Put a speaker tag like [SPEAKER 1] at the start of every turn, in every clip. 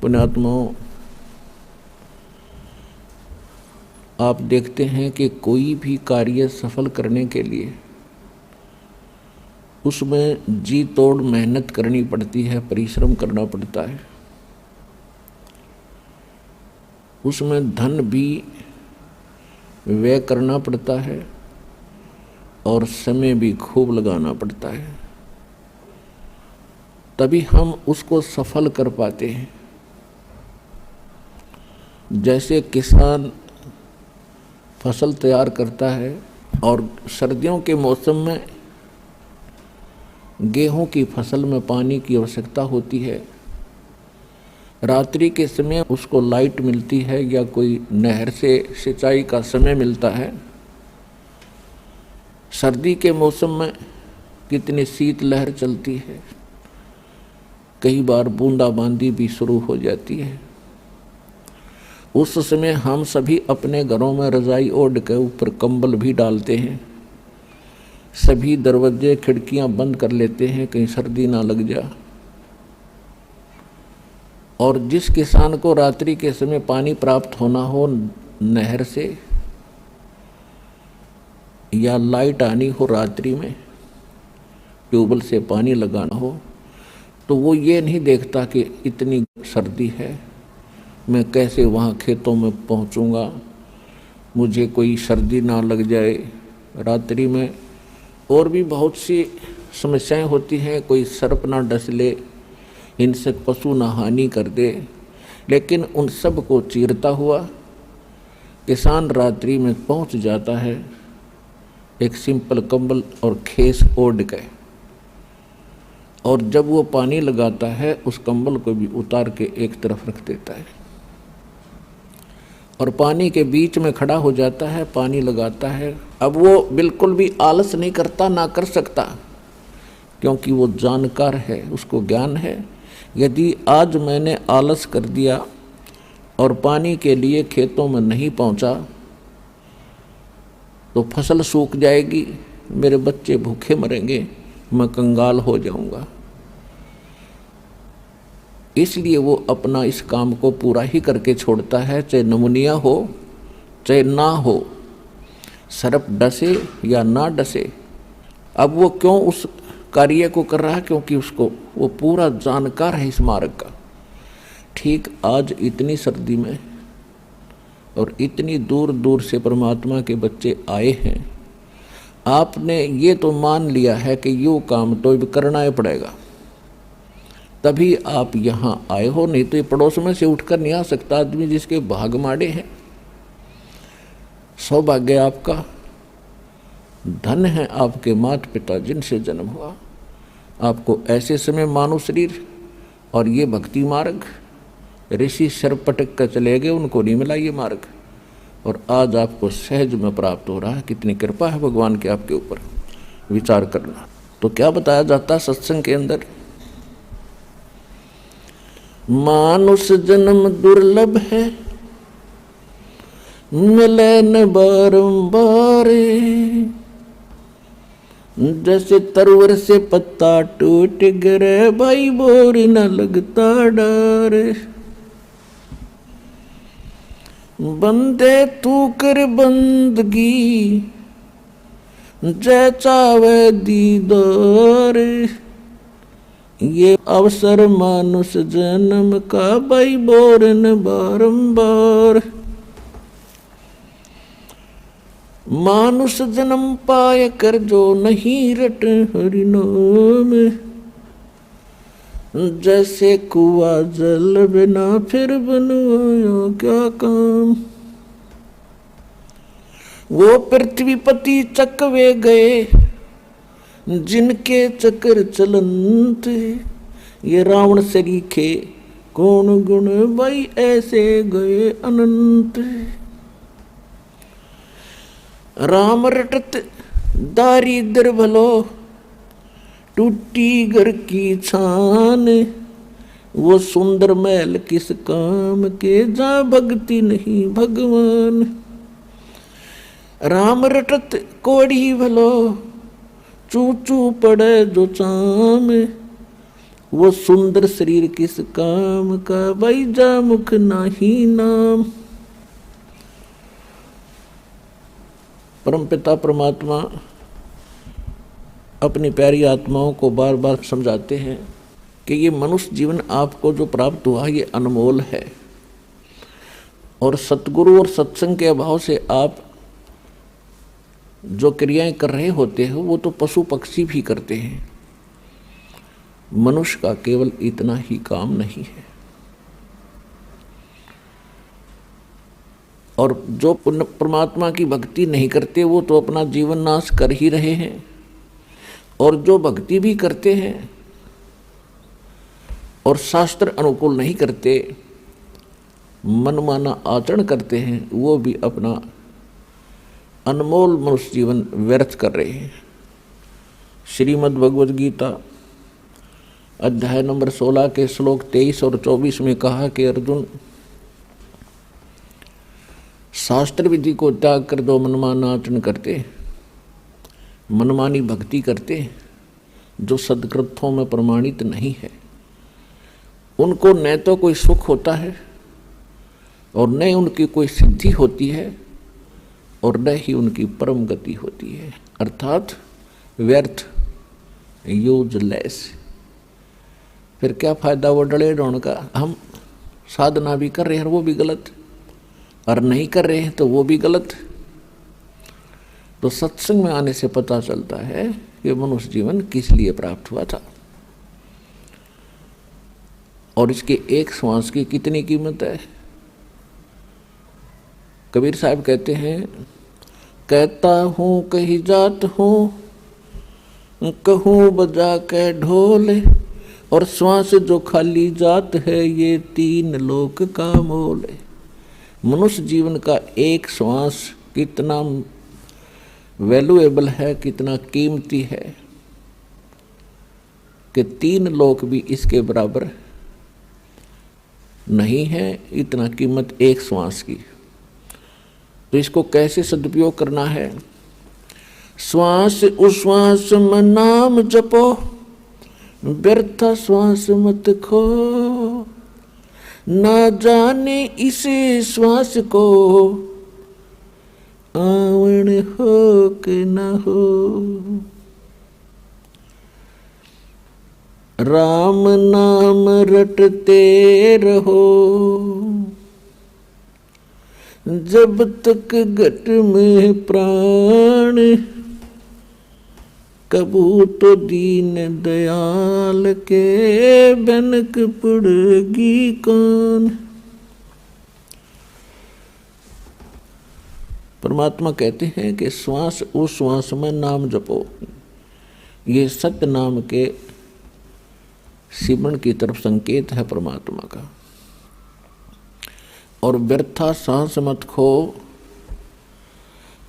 [SPEAKER 1] पुण्यात्माओं, आप देखते हैं कि कोई भी कार्य सफल करने के लिए उसमें जी तोड़ मेहनत करनी पड़ती है, परिश्रम करना पड़ता है। उसमें धन भी व्यय करना पड़ता है और समय भी खूब लगाना पड़ता है, तभी हम उसको सफल कर पाते हैं। जैसे किसान फसल तैयार करता है और सर्दियों के मौसम में गेहूं की फसल में पानी की आवश्यकता होती है। रात्रि के समय उसको लाइट मिलती है या कोई नहर से सिंचाई का समय मिलता है। सर्दी के मौसम में कितनी शीत लहर चलती है, कई बार बूंदाबांदी भी शुरू हो जाती है। उस समय हम सभी अपने घरों में रजाई ओढ़ के ऊपर कंबल भी डालते हैं, सभी दरवाजे खिड़कियां बंद कर लेते हैं कहीं सर्दी ना लग जा। और जिस किसान को रात्रि के समय पानी प्राप्त होना हो नहर से या लाइट आनी हो रात्रि में, ट्यूबवेल से पानी लगाना हो, तो वो ये नहीं देखता कि इतनी सर्दी है, मैं कैसे वहाँ खेतों में पहुँचूँगा, मुझे कोई सर्दी ना लग जाए। रात्रि में और भी बहुत सी समस्याएं होती हैं, कोई सर्प ना डस ले, हिंसक पशु ना हानि कर दे, लेकिन उन सब को चीरता हुआ किसान रात्रि में पहुँच जाता है एक सिंपल कंबल और खेस ओढ़ के। और जब वो पानी लगाता है उस कंबल को भी उतार के एक तरफ रख देता है और पानी के बीच में खड़ा हो जाता है, पानी लगाता है। अब वो बिल्कुल भी आलस नहीं करता, ना कर सकता, क्योंकि वो जानकार है, उसको ज्ञान है। यदि आज मैंने आलस कर दिया और पानी के लिए खेतों में नहीं पहुंचा तो फसल सूख जाएगी, मेरे बच्चे भूखे मरेंगे, मैं कंगाल हो जाऊंगा। इसलिए वो अपना इस काम को पूरा ही करके छोड़ता है, चाहे नमूनिया हो चाहे ना हो, सर्प डसे या ना डसे। अब वो क्यों उस कार्य को कर रहा है? क्योंकि उसको वो पूरा जानकार है इस मार्ग का। ठीक आज इतनी सर्दी में और इतनी दूर दूर से परमात्मा के बच्चे आए हैं, आपने ये तो मान लिया है कि यो काम तो करना ही पड़ेगा, तभी आप यहाँ आए हो, नहीं तो ये पड़ोस में से उठकर नहीं आ सकता आदमी जिसके भाग माड़े हैं। सौभाग्य आपका, धन है आपके माता पिता जिनसे जन्म हुआ। आपको ऐसे समय मानव शरीर और ये भक्ति मार्ग, ऋषि सर्प पटक कर चले गए, उनको नहीं मिला ये मार्ग, और आज आपको सहज में प्राप्त हो रहा है। कितनी कृपा है भगवान की आपके ऊपर, विचार करना। तो क्या बताया जाता है सत्संग के अंदर? मानुष जन्म दुर्लभ है, मिले न बारंबार, जैसे तरवर से पत्ता टूट गिरे, भाई बोर न लगता डर। बंदे तू कर बंदगी, जय चावे दीदार, ये अवसर मानुष जन्म का, भाई बोर न बारंबार। मानुष जन्म पाए कर जो नहीं रट हरि नाम, जैसे कुआ जल बिना फिर बनवाया क्या काम। वो पृथ्वीपति चकवे गए जिनके चक्कर चलंत, ये रावण सरीखे कौन गुण, भाई ऐसे गए अनंत। राम रटत दारिद्र भलो, टूटी घर की छान, वो सुंदर महल किस काम के, जहाँ भक्ति नहीं भगवान। राम रटत कोड़ी भलो, चू चू पड़े जो चाम, वो सुंदर शरीर किस काम का, बैजा मुख नाही नाम। परमपिता परमात्मा अपनी प्यारी आत्माओं को बार बार समझाते हैं कि ये मनुष्य जीवन आपको जो प्राप्त हुआ ये अनमोल है, और सतगुरु और सत्संग के अभाव से आप जो क्रियाएं कर रहे होते हो वो तो पशु पक्षी भी करते हैं। मनुष्य का केवल इतना ही काम नहीं है। और जो परमात्मा की भक्ति नहीं करते वो तो अपना जीवन नाश कर ही रहे हैं, और जो भक्ति भी करते हैं और शास्त्र अनुकूल नहीं करते, मनमाना आचरण करते हैं, वो भी अपना अनमोल मनुष्य जीवन व्यर्थ कर रहे हैं। श्रीमद् भगवद गीता अध्याय नंबर 16 के श्लोक 23 और 24 में कहा कि अर्जुन, शास्त्र विधि को त्याग कर दो मनमाना आचरण करते, मनमानी भक्ति करते, जो सदग्रंथों में प्रमाणित नहीं है, उनको न तो कोई सुख होता है और न उनकी कोई सिद्धि होती है और न ही उनकी परम गति होती है, अर्थात व्यर्थ, यूजलेस। फिर क्या फायदा वो डले ढोण का। हम साधना भी कर रहे हैं वो भी गलत, और नहीं कर रहे हैं तो वो भी गलत। तो सत्संग में आने से पता चलता है कि मनुष्य जीवन किस लिए प्राप्त हुआ था, और इसके एक श्वास की कितनी कीमत है। कबीर साहब कहते हैं, कहता हूँ कही जात हूँ, कहूँ बजा के ढोल, और श्वास जो खाली जात है ये 3 लोक का मोल। मनुष्य जीवन का एक श्वास कितना वैल्यूएबल है, कितना कीमती है कि 3 लोक भी इसके बराबर नहीं है, इतना कीमत एक श्वास की। तो इसको कैसे सदुपयोग करना है। श्वास उश्वास में नाम जपो, व्यर्थ श्वास मत खो, ना जाने इसे श्वास को, आवण हो कि न हो। राम नाम रटते रहो, जब तक घट में प्राण, कबू तो दीन दयाल के बनक पड़ेगी कौन। परमात्मा कहते हैं कि श्वास उस श्वास में नाम जपो। ये सत्य नाम के सिमरण की तरफ संकेत है परमात्मा का। और व्यर्था सांस मत खो,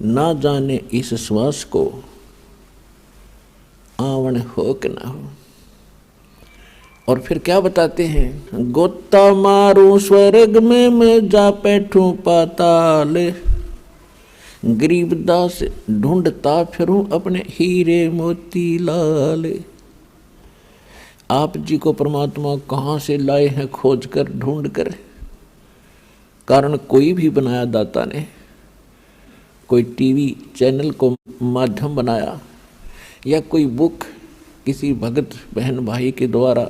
[SPEAKER 1] ना जाने इस श्वास को, आवण हो कि ना हो। और फिर क्या बताते हैं, गोता मारूं स्वर्ग में मैं जा बैठूं पाताल, गरीबदास ढूंढता फिरूं अपने हीरे मोती लाल। आप जी को परमात्मा कहाँ से लाए हैं खोज कर ढूंढ कर। कारण कोई भी बनाया दाता ने, कोई टीवी चैनल को माध्यम बनाया, या कोई बुक किसी भगत बहन भाई के द्वारा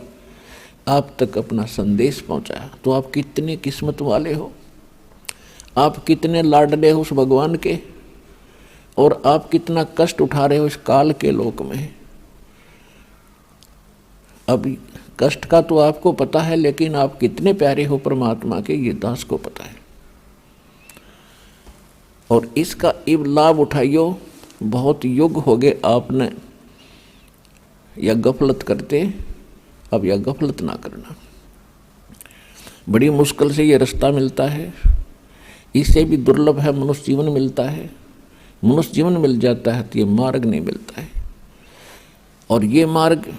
[SPEAKER 1] आप तक अपना संदेश पहुंचाया, तो आप कितने किस्मत वाले हो, आप कितने लाडले हो उस भगवान के, और आप कितना कष्ट उठा रहे हो इस काल के लोक में। अभी कष्ट का तो आपको पता है, लेकिन आप कितने प्यारे हो परमात्मा के, ये दास को पता है। और इसका इब लाभ उठाइयो। बहुत युग हो गए आपने या गफलत करते, अब या गफलत ना करना। बड़ी मुश्किल से ये रास्ता मिलता है, इससे भी दुर्लभ है मनुष्य जीवन मिलता है। मनुष्य जीवन मिल जाता है तो ये मार्ग नहीं मिलता है, और ये मार्ग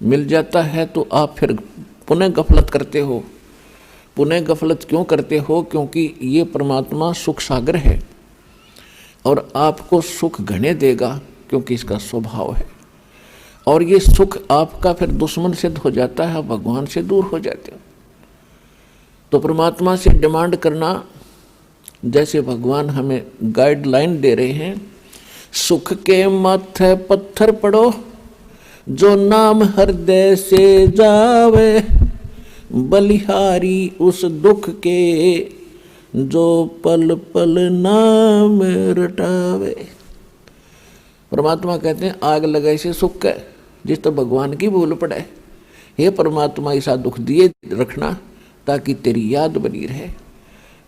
[SPEAKER 1] मिल जाता है तो आप फिर पुनः गफलत करते हो। पुनः गफलत क्यों करते हो? क्योंकि ये परमात्मा सुख सागर है और आपको सुख घने देगा, क्योंकि इसका स्वभाव है। और ये सुख आपका फिर दुश्मन सिद्ध हो जाता है, भगवान से दूर हो जाते हो। तो परमात्मा से डिमांड करना, जैसे भगवान हमें गाइडलाइन दे रहे हैं, सुख के माथे पत्थर पड़ो, जो नाम हृदय से जावे, बलिहारी उस दुख के, जो पल पल नाम रटावे। परमात्मा कहते हैं आग लगाए से सुख है, जिस तो भगवान की भूल पड़े। हे परमात्मा ऐसा दुख दिए रखना ताकि तेरी याद बनी रहे।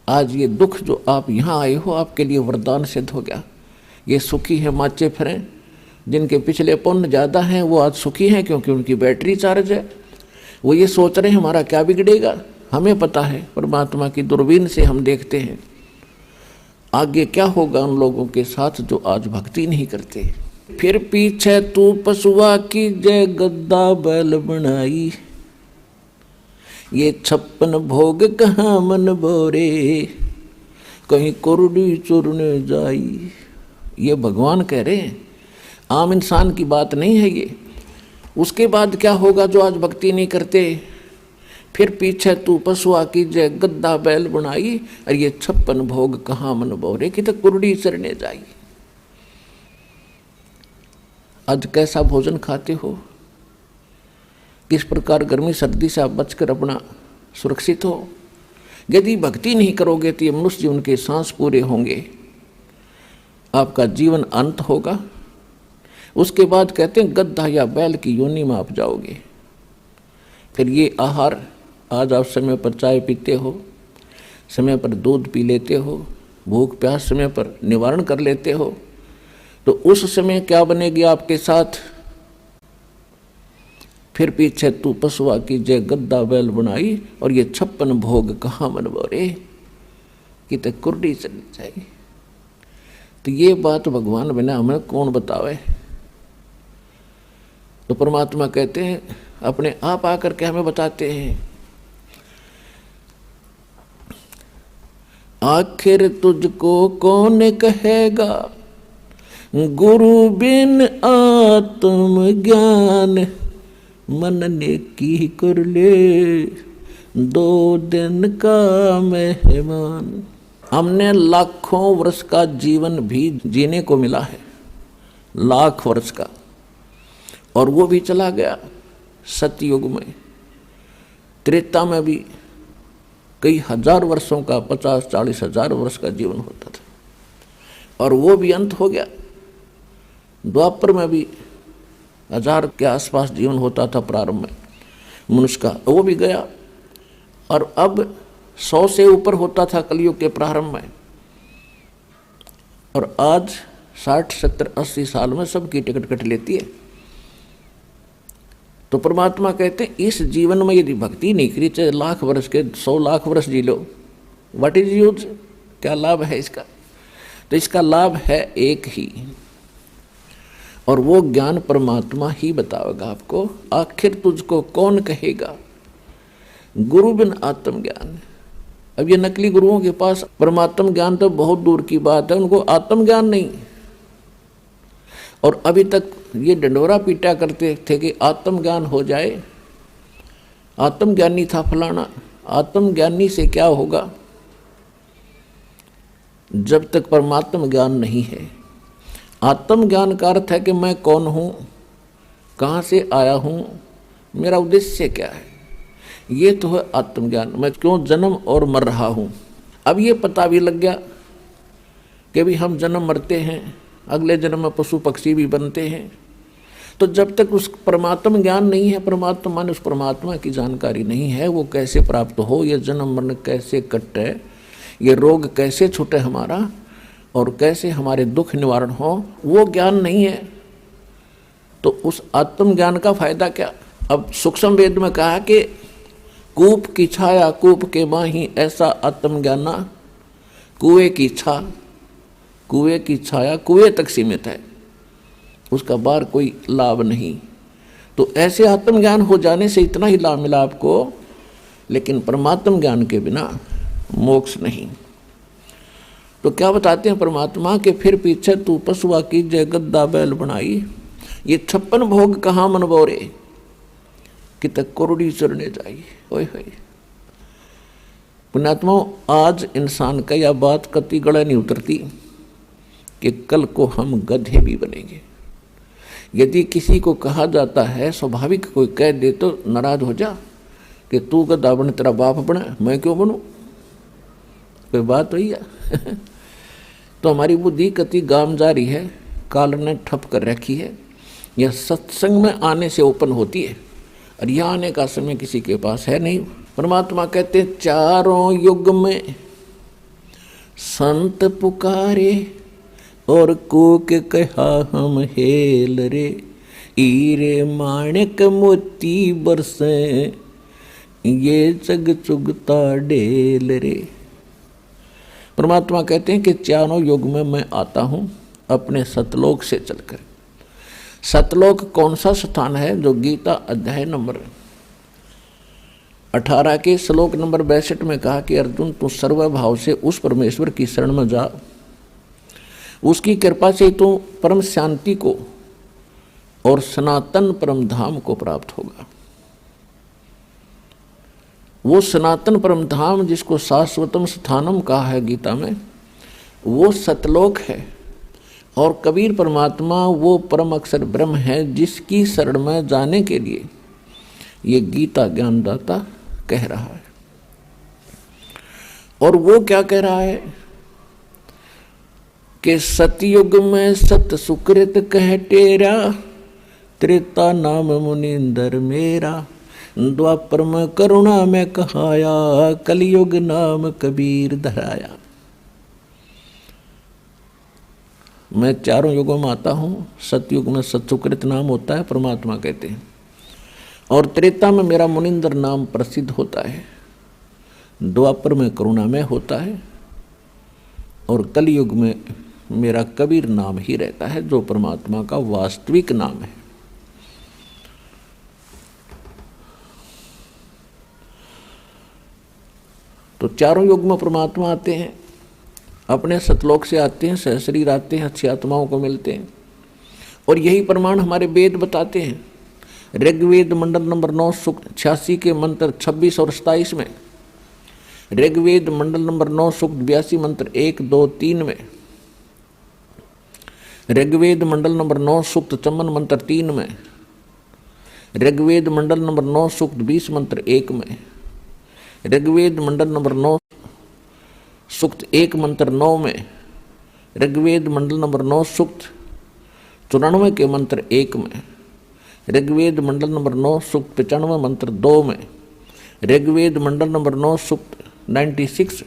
[SPEAKER 1] आज ये दुख जो आप यहाँ आए हो आपके लिए वरदान सिद्ध हो गया। ये सुखी है माचे फिरें, जिनके पिछले पुण्य ज़्यादा हैं वो आज सुखी हैं क्योंकि उनकी बैटरी चार्ज है। वो ये सोच रहे हैं हमारा क्या बिगड़ेगा। हमें पता है, परमात्मा की दूरबीन से हम देखते हैं आगे क्या होगा उन लोगों के साथ जो आज भक्ति नहीं करते। फिर पीछे तू पशुआ की जय गद्दा बैल बनाई, ये 56 भोग कहाँ मन बोरे, कहीं कुरडी चुरने जाई। ये भगवान कह रहे हैं, आम इंसान की बात नहीं है ये। उसके बाद क्या होगा जो आज भक्ति नहीं करते। फिर पीछे तू पशुआ की जय गद्दा बैल बनाई, और ये 56 भोग कहाँ मन बोरे, कि तो कुरडी चरने जाई। आज कैसा भोजन खाते हो, किस प्रकार गर्मी सर्दी से आप बचकर अपना सुरक्षित हो। यदि भक्ति नहीं करोगे तो ये मनुष्य जीवन के सांस पूरे होंगे, आपका जीवन अंत होगा। उसके बाद कहते हैं गद्दा या बैल की योनि में आप जाओगे। फिर ये आहार, आज आप समय पर चाय पीते हो, समय पर दूध पी लेते हो, भूख प्यास समय पर निवारण कर लेते हो, तो उस समय क्या बनेगी आपके साथ। फिर पीछे तू पशुआ की जय गद्दा बैल बनाई, और ये 56 भोग कहाँ मन बोरे, कि तो कुर्डी चली जाएगी। तो ये बात भगवान बिना हमें कौन बतावे। तो परमात्मा कहते हैं अपने आप आकर के हमें बताते हैं, आखिर तुझको कौन कहेगा, गुरु बिन आत्म ज्ञान, मन ने की कर ले 2 दिन का मेहमान। हमने लाखों वर्ष का जीवन भी जीने को मिला है, लाख वर्ष का, और वो भी चला गया। सतयुग में, त्रेता में भी कई हजार वर्षों का, 50-40 हजार वर्ष का जीवन होता था, और वो भी अंत हो गया। द्वापर में भी 1000 के आसपास जीवन होता था प्रारंभ में मनुष्य का, वो भी गया। और अब 100 से ऊपर होता था कलयुग के प्रारंभ में, और आज 60, 70, 80 साल में सबकी टिकट कट लेती है। तो परमात्मा कहते हैं इस जीवन में यदि भक्ति नहीं करी, चाहे लाख वर्ष के 100 लाख वर्ष जी लो, व्हाट इज यूज, क्या लाभ है इसका। तो इसका लाभ है एक ही, और वो ज्ञान परमात्मा ही बताएगा आपको। आखिर तुझको कौन कहेगा, गुरु बिन आत्म ज्ञान। अब ये नकली गुरुओं के पास परमात्म ज्ञान तो बहुत दूर की बात है, उनको आत्म ज्ञान नहीं। और अभी तक ये डंडोरा पीटा करते थे कि आत्म ज्ञान हो जाए, आत्मज्ञानी था फलाना। आत्मज्ञानी से क्या होगा, जब तक परमात्म ज्ञान नहीं है। आत्म ज्ञान का अर्थ है कि मैं कौन हूँ, कहाँ से आया हूँ, मेरा उद्देश्य क्या है, ये तो है आत्मज्ञान। मैं क्यों जन्म और मर रहा हूँ। अब ये पता भी लग गया कि भी हम जन्म मरते हैं, अगले जन्म में पशु पक्षी भी बनते हैं। तो जब तक उस परमात्म ज्ञान नहीं है, परमात्मा ने उस परमात्मा की जानकारी नहीं है, वो कैसे प्राप्त हो, ये जन्म मरण कैसे कटे, ये रोग कैसे छूटे हमारा, और कैसे हमारे दुख निवारण हो, वो ज्ञान नहीं है। तो उस आत्म ज्ञान का फायदा क्या। अब सूक्ष्म वेद में कहा कि कूप की छाया कूप के माही, ऐसा आत्मज्ञाना कुएं की छा, कुएं की छाया कुएं तक सीमित है, उसका बाहर कोई लाभ नहीं। तो ऐसे आत्मज्ञान हो जाने से इतना ही लाभ मिला आपको, लेकिन परमात्म ज्ञान के बिना मोक्ष नहीं। तो क्या बताते हैं परमात्मा के फिर पीछे तू पशुआ की जय गद्दा बैल बनाई, ये 56 भोग कहाँ मन बोरे, कि तक कोरडी चरने चाहिए। ओए होए पुण्यात्माओं, आज इंसान का यह बात कति गला नहीं उतरती कि कल को हम गधे भी बनेंगे। यदि किसी को कहा जाता है, स्वाभाविक कोई कह दे तो नाराज हो जा कि तू गधा बन, तेरा बाप बना, मैं क्यों बनूं, कोई बात हुई है। तो हमारी बुद्धि कति गाम जा रही है, काल ने ठप कर रखी है। यह सत्संग में आने से ओपन होती है, और यह आने का समय किसी के पास है नहीं। परमात्मा कहते चारों युग में संत पुकारे और कूक कहा हम हेल रे, हीरे माणिक मोती बरसे ये जग चुगता डेल रे। परमात्मा कहते हैं कि चारों युग में मैं आता हूं अपने सतलोक से चलकर। सतलोक कौन सा स्थान है? जो गीता अध्याय नंबर 18 के श्लोक नंबर 62 में कहा कि अर्जुन तू सर्वभाव से उस परमेश्वर की शरण में जा, उसकी कृपा से तू परम शांति को और सनातन परम धाम को प्राप्त होगा। वो सनातन परम धाम जिसको शाश्वतम स्थानम कहा है गीता में, वो सतलोक है। और कबीर परमात्मा वो परम अक्षर ब्रह्म है जिसकी शरण में जाने के लिए ये गीता ज्ञानदाता कह रहा है। और वो क्या कह रहा है कि सतयुग में सत सुकृत कह टेरा, त्रेता नाम मुनिंदर मेरा, द्वापर में करुणा में कहाया, कलयुग नाम कबीर धराया। मैं चारों युगों में आता हूँ। सतयुग में सत्सुकृत नाम होता है, परमात्मा कहते हैं, और त्रेता में मेरा मुनिंदर नाम प्रसिद्ध होता है, द्वापर में करुणा में होता है, और कलयुग में मेरा कबीर नाम ही रहता है जो परमात्मा का वास्तविक नाम है। तो चारों युग में परमात्मा आते हैं, अपने सतलोक से आते हैं, सहशरीर आते हैं, अच्छी आत्माओं को मिलते हैं। और यही प्रमाण हमारे वेद बताते हैं। ऋग्वेद मंडल नंबर 9 सूक्त 86 के मंत्र 26 और 27 में, ऋग्वेद मंडल नंबर 9 सूक्त 82 मंत्र 1, 2, 3 में, ऋग्वेद मंडल नंबर 9 सूक्त 54 मंत्र 3 में, ऋग्वेद मंडल नंबर 9 सूक्त 20 मंत्र 1 में, ऋग्वेद मंडल नंबर 9 सूक्त 1 मंत्र 9 में, ऋग्वेद मंडल नंबर 9 सूक्त 94 के मंत्र 1 में, ऋग्वेद मंडल नंबर 9 सूक्त 95 मंत्र 2 में, ऋग्वेद मंडल नंबर 9 सूक्त 96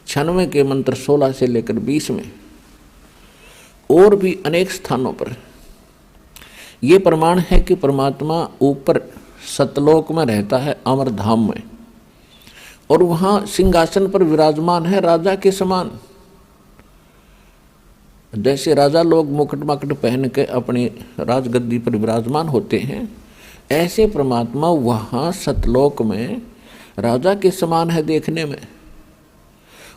[SPEAKER 1] 96 के मंत्र 16 से लेकर 20 में, और भी अनेक स्थानों पर ये प्रमाण है कि परमात्मा ऊपर सतलोक में रहता है, अमर धाम में, और वहाँ सिंहासन पर विराजमान है राजा के समान। जैसे राजा लोग मुकुट मकुट पहन के अपनी राजगद्दी पर विराजमान होते हैं, ऐसे परमात्मा वहाँ सतलोक में राजा के समान है देखने में।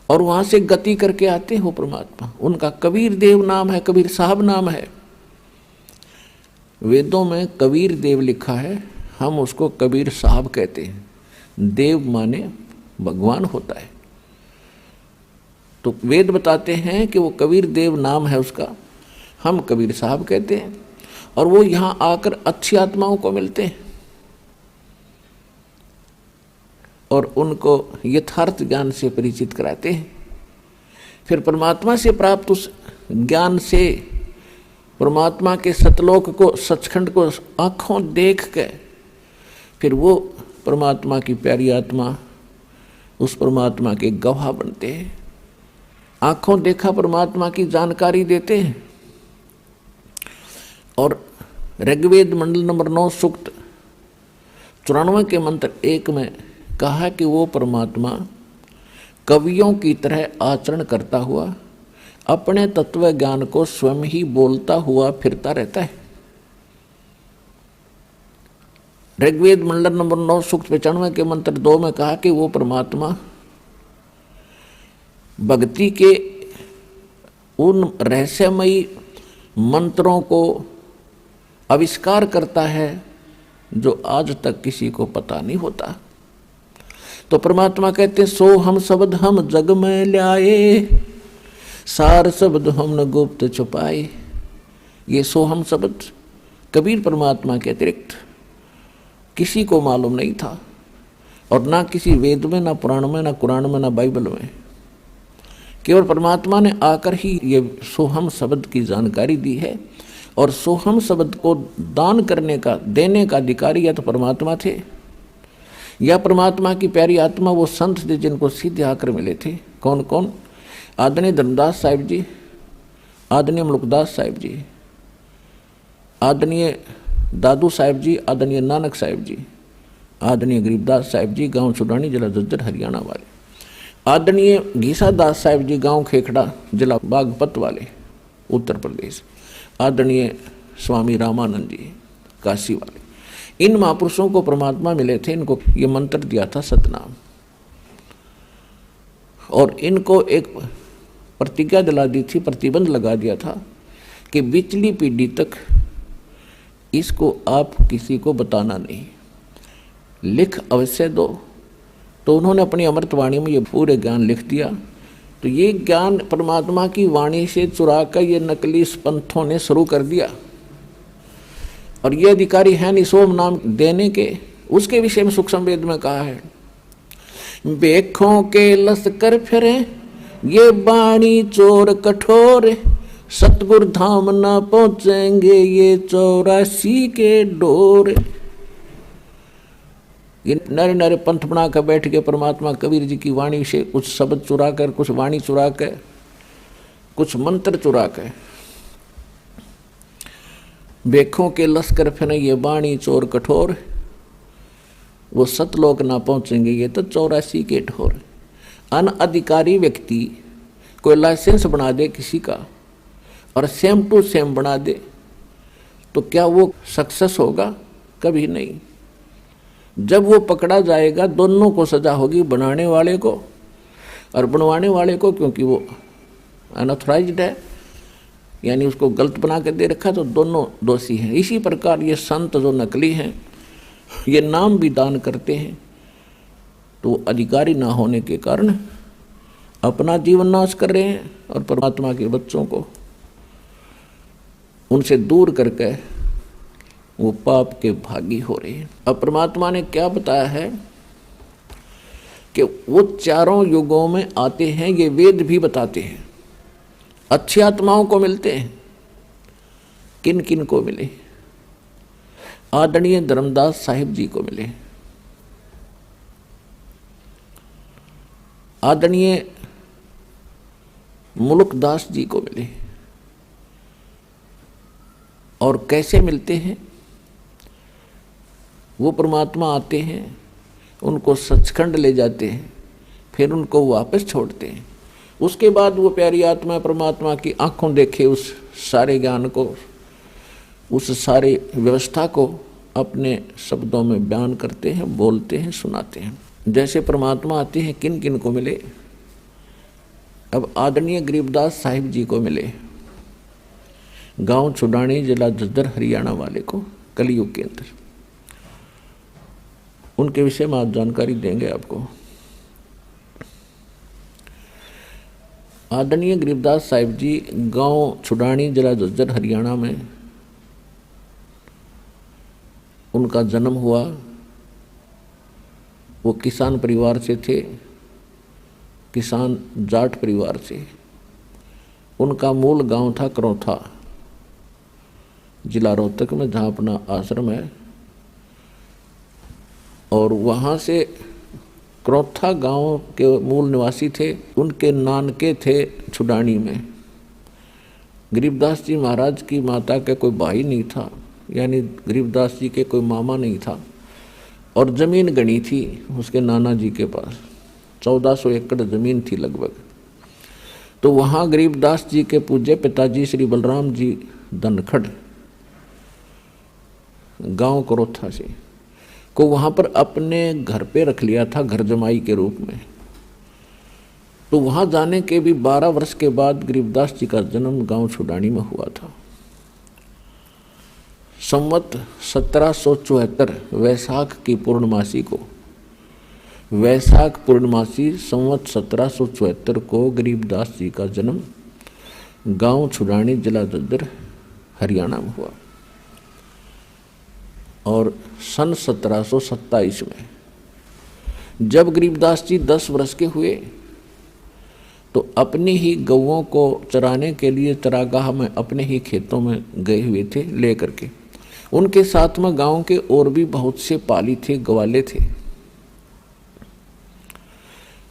[SPEAKER 1] और वहाँ से गति करके आते हो परमात्मा। उनका कबीर देव नाम है, कबीर साहब नाम है। वेदों में कबीर देव लिखा है, हम उसको कबीर साहब कहते हैं। देव माने भगवान होता है। तो वेद बताते हैं कि वो कबीर देव नाम है उसका, हम कबीर साहब कहते हैं। और वो यहाँ आकर अच्छी आत्माओं को मिलते हैं और उनको यथार्थ ज्ञान से परिचित कराते हैं। फिर परमात्मा से प्राप्त उस ज्ञान से परमात्मा के सतलोक को, सचखंड को आँखों देख के फिर वो परमात्मा की प्यारी आत्मा उस परमात्मा के गवाह बनते हैं। आँखों देखा परमात्मा की जानकारी देते हैं। और ऋग्वेद मंडल नंबर 9 सूक्त 94 के मंत्र 1 में कहा कि वो परमात्मा कवियों की तरह आचरण करता हुआ अपने तत्व ज्ञान को स्वयं ही बोलता हुआ फिरता रहता है। ऋग्वेद मंडल नंबर 9 सूक्त 95 के मंत्र 2 में कहा कि वो परमात्मा भक्ति के उन रहस्यमयी मंत्रों को आविष्कार करता है जो आज तक किसी को पता नहीं होता। तो परमात्मा कहते हैं सो हम शब्द हम जग में ल्याए, सार शब्द हम न गुप्त छुपाए। ये सो हम शब्द कबीर परमात्मा के अतिरिक्त किसी को मालूम नहीं था, और ना किसी वेद में, ना पुराण में, ना कुरान में, ना बाइबल में। केवल परमात्मा ने आकर ही ये सोहम शब्द की जानकारी दी है। और सोहम शब्द को दान करने का, देने का अधिकारी या तो परमात्मा थे, या परमात्मा की प्यारी आत्मा वो संत थे जिनको सीधे आकर मिले थे। कौन कौन? आदरणीय धर्मदास साहिब जी, आदरणीय मुल्कदास साहिब जी, आदरणीय दादू साहिब जी, आदरणीय नानक साहिब जी, आदरणीय गरीबदास साहिब जी, गांव छुडानी, जिला झज्जर, हरियाणा वाले, आदरणीय घीसा दास साहिब जी, गांव खेखड़ा, जिला बागपत वाले, उत्तर प्रदेश, आदरणीय स्वामी रामानंद जी, काशी वाले। इन महापुरुषों को परमात्मा मिले थे, इनको ये मंत्र दिया था सतनाम, और इनको एक प्रतिज्ञा दिला दी थी, प्रतिबंध लगा दिया था कि पिछली पीढ़ी तक इसको आप किसी को बताना नहीं, लिख अवश्य दो। तो उन्होंने अपनी अमृतवाणी में ये पूरे ज्ञान लिख दिया। तो ये ज्ञान परमात्मा की वाणी से चुरा कर ये नकली पंथों ने शुरू कर दिया, और ये अधिकारी है निसोम नाम देने के, उसके विषय में सूक्ष्म वेद में कहा है, बेखों के लश्कर फिरे ये बाणी चोर कठोर, सतगुरु धाम न पहुंचेंगे ये 84 के डोर। ये नरे नरे पंथ बना कर बैठ के परमात्मा कबीर जी की वाणी से कुछ शब्द चुरा कर, कुछ वाणी चुरा कर, कुछ मंत्र चुरा कर, बेखों के लश्कर फिरे ये बाणी चोर कठोर, वो सतलोक ना पहुंचेंगे ये तो 84 के ढोर। अनअधिकारी व्यक्ति कोई लाइसेंस बना दे किसी का और सेम टू सेम बना दे, तो क्या वो सक्सेस होगा? कभी नहीं। जब वो पकड़ा जाएगा दोनों को सजा होगी, बनाने वाले को और बनवाने वाले को, क्योंकि वो अनऑथराइज्ड है, यानी उसको गलत बना के दे रखा, तो दोनों दोषी हैं। इसी प्रकार ये संत जो नकली हैं, ये नाम भी दान करते हैं, तो अधिकारी ना होने के कारण अपना जीवन नाश कर रहे हैं और परमात्मा के बच्चों को उनसे दूर करके वो पाप के भागी हो रहे हैं। अब परमात्मा ने क्या बताया है कि वो चारों युगों में आते हैं, ये वेद भी बताते हैं। अच्छी आत्माओं को मिलते हैं। किन किन को मिले? आदरणीय धर्मदास साहिब जी को मिले, आदरणीय मुल्कदास जी को मिले। और कैसे मिलते हैं? वो परमात्मा आते हैं, उनको सचखंड ले जाते हैं, फिर उनको वापस छोड़ते हैं। उसके बाद वो प्यारी आत्मा परमात्मा की आंखों देखे उस सारे ज्ञान को, उस सारे व्यवस्था को अपने शब्दों में बयान करते हैं, बोलते हैं, सुनाते हैं। जैसे परमात्मा आते हैं, किन किन को मिले? अब आदरणीय गरीबदास साहिब जी को मिले, गांव छुडानी, जिला झज्जर, हरियाणा वाले को, कलयुग के अंदर। उनके विषय में आज जानकारी देंगे आपको। आदरणीय गरीबदास साहिब जी गांव छुडानी, जिला झज्जर, हरियाणा में उनका जन्म हुआ। वो किसान परिवार से थे, किसान जाट परिवार से। उनका मूल गांव था करौथा, जिला रोहतक में, जहाँ अपना आश्रम है। और वहाँ से करौथा गांव के मूल निवासी थे। उनके नानके थे छुडानी में। गरीबदास जी महाराज की माता का कोई भाई नहीं था, यानी गरीबदास जी के कोई मामा नहीं था। और ज़मीन गणी थी उसके नाना जी के पास, 1400 एकड़ ज़मीन थी लगभग। तो वहाँ गरीबदास जी के पूज्य पिताजी श्री बलराम जी धनखड़, गांव करौथा से, को वहाँ पर अपने घर पे रख लिया था, घर जमाई के रूप में। तो वहाँ जाने के भी 12 वर्ष के बाद गरीबदास जी का जन्म गांव छुडानी में हुआ था। संवत 1774 वैशाख की पूर्णमासी को, वैशाख पूर्णमासी संवत 1774 को गरीबदास जी का जन्म गांव छुड़ानी, जिला दद्दर, हरियाणा में हुआ। और सन 1727 में जब गरीबदास जी 10 वर्ष के हुए तो अपनी ही गौओं को चराने के लिए चरागाह में अपने ही खेतों में गए हुए थे लेकर के। उनके साथ में गांव के और भी बहुत से पाली थे, ग्वाले थे,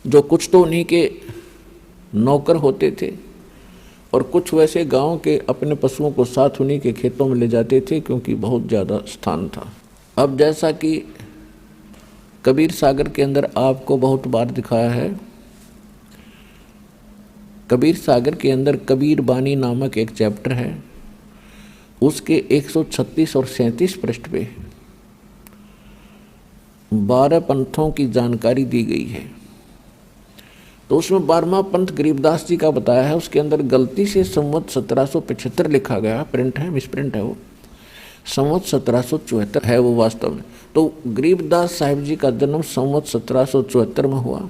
[SPEAKER 1] जो कुछ तो उन्हीं के नौकर होते थे और कुछ वैसे गांव के अपने पशुओं को साथ उन्हीं के खेतों में ले जाते थे, क्योंकि बहुत ज़्यादा स्थान था। अब जैसा कि कबीर सागर के अंदर आपको बहुत बार दिखाया है, कबीर सागर के अंदर कबीर बानी नामक एक चैप्टर है, उसके 136 और 37 पृष्ठ पे 12 पंथों की जानकारी दी गई है। तो उसमें 12वां पंथ गरीबदास जी का बताया है। उसके अंदर गलती से संवत 1775 लिखा गया, प्रिंट है, मिसप्रिंट है, वो संवत 1774 है वो वास्तव में। तो गरीबदास साहिब जी का जन्म संवत 1774 में हुआ।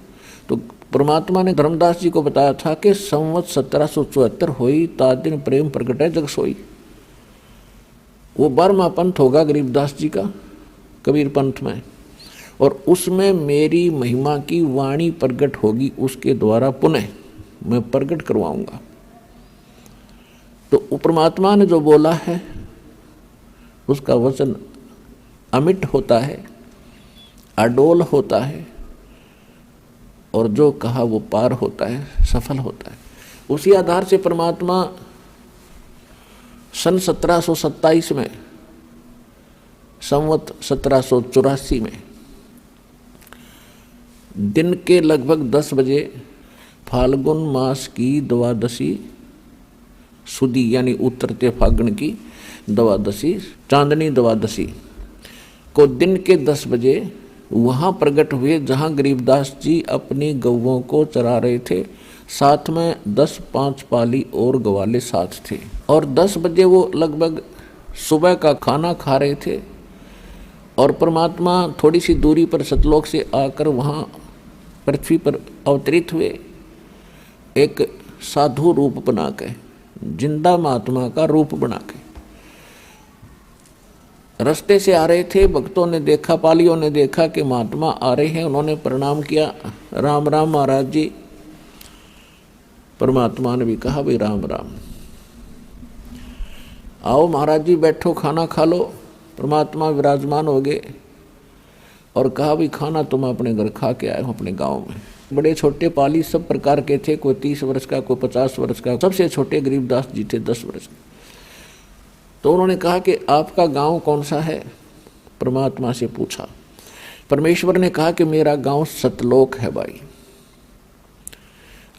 [SPEAKER 1] तो परमात्मा ने धर्मदास जी को बताया था कि संवत 1774 होई ता दिन प्रेम प्रगटै जग सोई। वो 12वां पंथ होगा गरीबदास जी का कबीर पंथ में, और उसमें मेरी महिमा की वाणी प्रकट होगी, उसके द्वारा पुनः मैं प्रकट करवाऊंगा। तो परमात्मा ने जो बोला है उसका वचन अमिट होता है, अडोल होता है, और जो कहा वो पार होता है, सफल होता है। उसी आधार से परमात्मा सन 1727 में, संवत 1784 में दिन के लगभग 10 बजे फाल्गुन मास की द्वादशी सुदी यानी उतरते फागुन की द्वादशी, चांदनी द्वादशी को दिन के 10 बजे वहाँ प्रकट हुए जहाँ गरीबदास जी अपनी गौओं को चरा रहे थे। साथ में 10-5 पाली और ग्वाले साथ थे, और 10 बजे वो लगभग सुबह का खाना खा रहे थे। और परमात्मा थोड़ी सी दूरी पर सतलोक से आकर वहाँ पृथ्वी पर अवतरित हुए, एक साधु रूप बना के, जिंदा महात्मा का रूप बना के। रास्ते से आ रहे थे, भक्तों ने देखा, पालियों ने देखा कि महात्मा आ रहे हैं। उन्होंने प्रणाम किया, राम राम महाराज जी। परमात्मा ने भी कहा भाई राम राम, आओ महाराज जी बैठो, खाना खा लो। परमात्मा विराजमान हो गए और कहा भाई खाना तुम अपने घर खा के आए हो अपने गांव में। बड़े छोटे पाली सब प्रकार के थे, कोई 30 वर्ष का, कोई 50 वर्ष का, सबसे छोटे गरीबदास जी थे 10 वर्ष के। तो उन्होंने कहा कि आपका गांव कौन सा है? परमात्मा से पूछा। परमेश्वर ने कहा कि मेरा गांव सतलोक है भाई।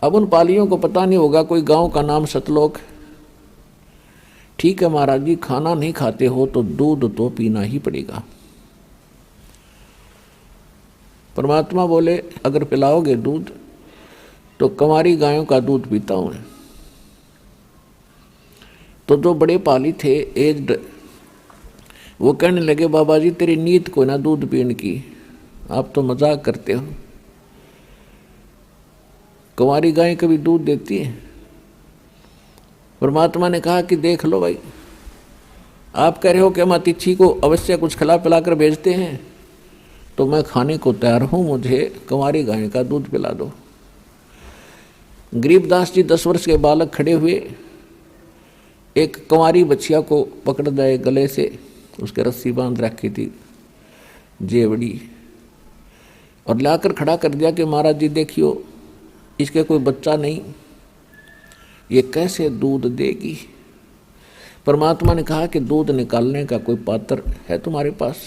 [SPEAKER 1] अब उन पालियों को पता नहीं होगा कोई गांव का नाम सतलोक। ठीक है महाराज जी, खाना नहीं खाते हो तो दूध तो पीना ही पड़ेगा। परमात्मा बोले अगर पिलाओगे दूध तो कंवारी गायों का दूध पीता हूं। तो जो बड़े पाली थे एज्ड, वो कहने लगे बाबा जी तेरी नीयत को ना दूध पीने की, आप तो मजाक करते हो। कंवारी गायें कभी दूध देती है? परमात्मा ने कहा कि देख लो भाई, आप कह रहे हो कि हम अतिथि को अवश्य कुछ खिला पिला कर भेजते हैं, तो मैं खाने को तैयार हूं, मुझे कंवारी गाय का दूध पिला दो। गरीबदास जी 10 वर्ष के बालक खड़े हुए, एक कंवारी बच्चिया को पकड़ गए गले से, उसके रस्सी बांध रखी थी जेवड़ी, और लाकर खड़ा कर दिया कि महाराज जी देखियो इसके कोई बच्चा नहीं, ये कैसे दूध देगी? परमात्मा ने कहा कि दूध निकालने का कोई पात्र है तुम्हारे पास?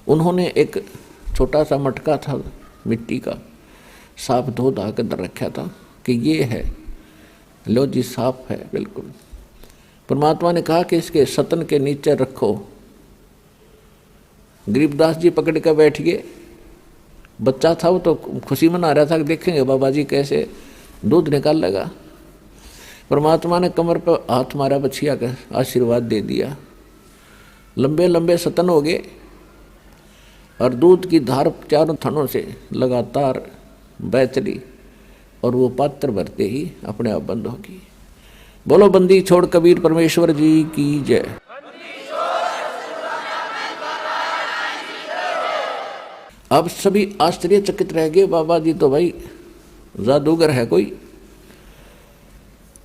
[SPEAKER 1] उन्होंने एक छोटा सा मटका था मिट्टी का, साफ धो धा कर रखा था कि ये है, लो जी साफ है बिल्कुल। परमात्मा ने कहा कि इसके सतन के नीचे रखो। गरीबदास जी पकड़ कर बैठ गए। बच्चा था वो तो खुशी मना रहा था कि देखेंगे बाबा जी कैसे दूध निकाल लेगा। परमात्मा ने कमर पर हाथ मारा, बछिया का आशीर्वाद दे दिया। लंबे लंबे सतन हो गए और दूध की धार चारों थनों से लगातार बह चली और वो पात्र भरते ही अपने आप बंद होगी। बोलो बंदी छोड़ कबीर परमेश्वर जी की जय। अब सभी आश्चर्यचकित रह गए, बाबा जी तो भाई जादूगर है कोई।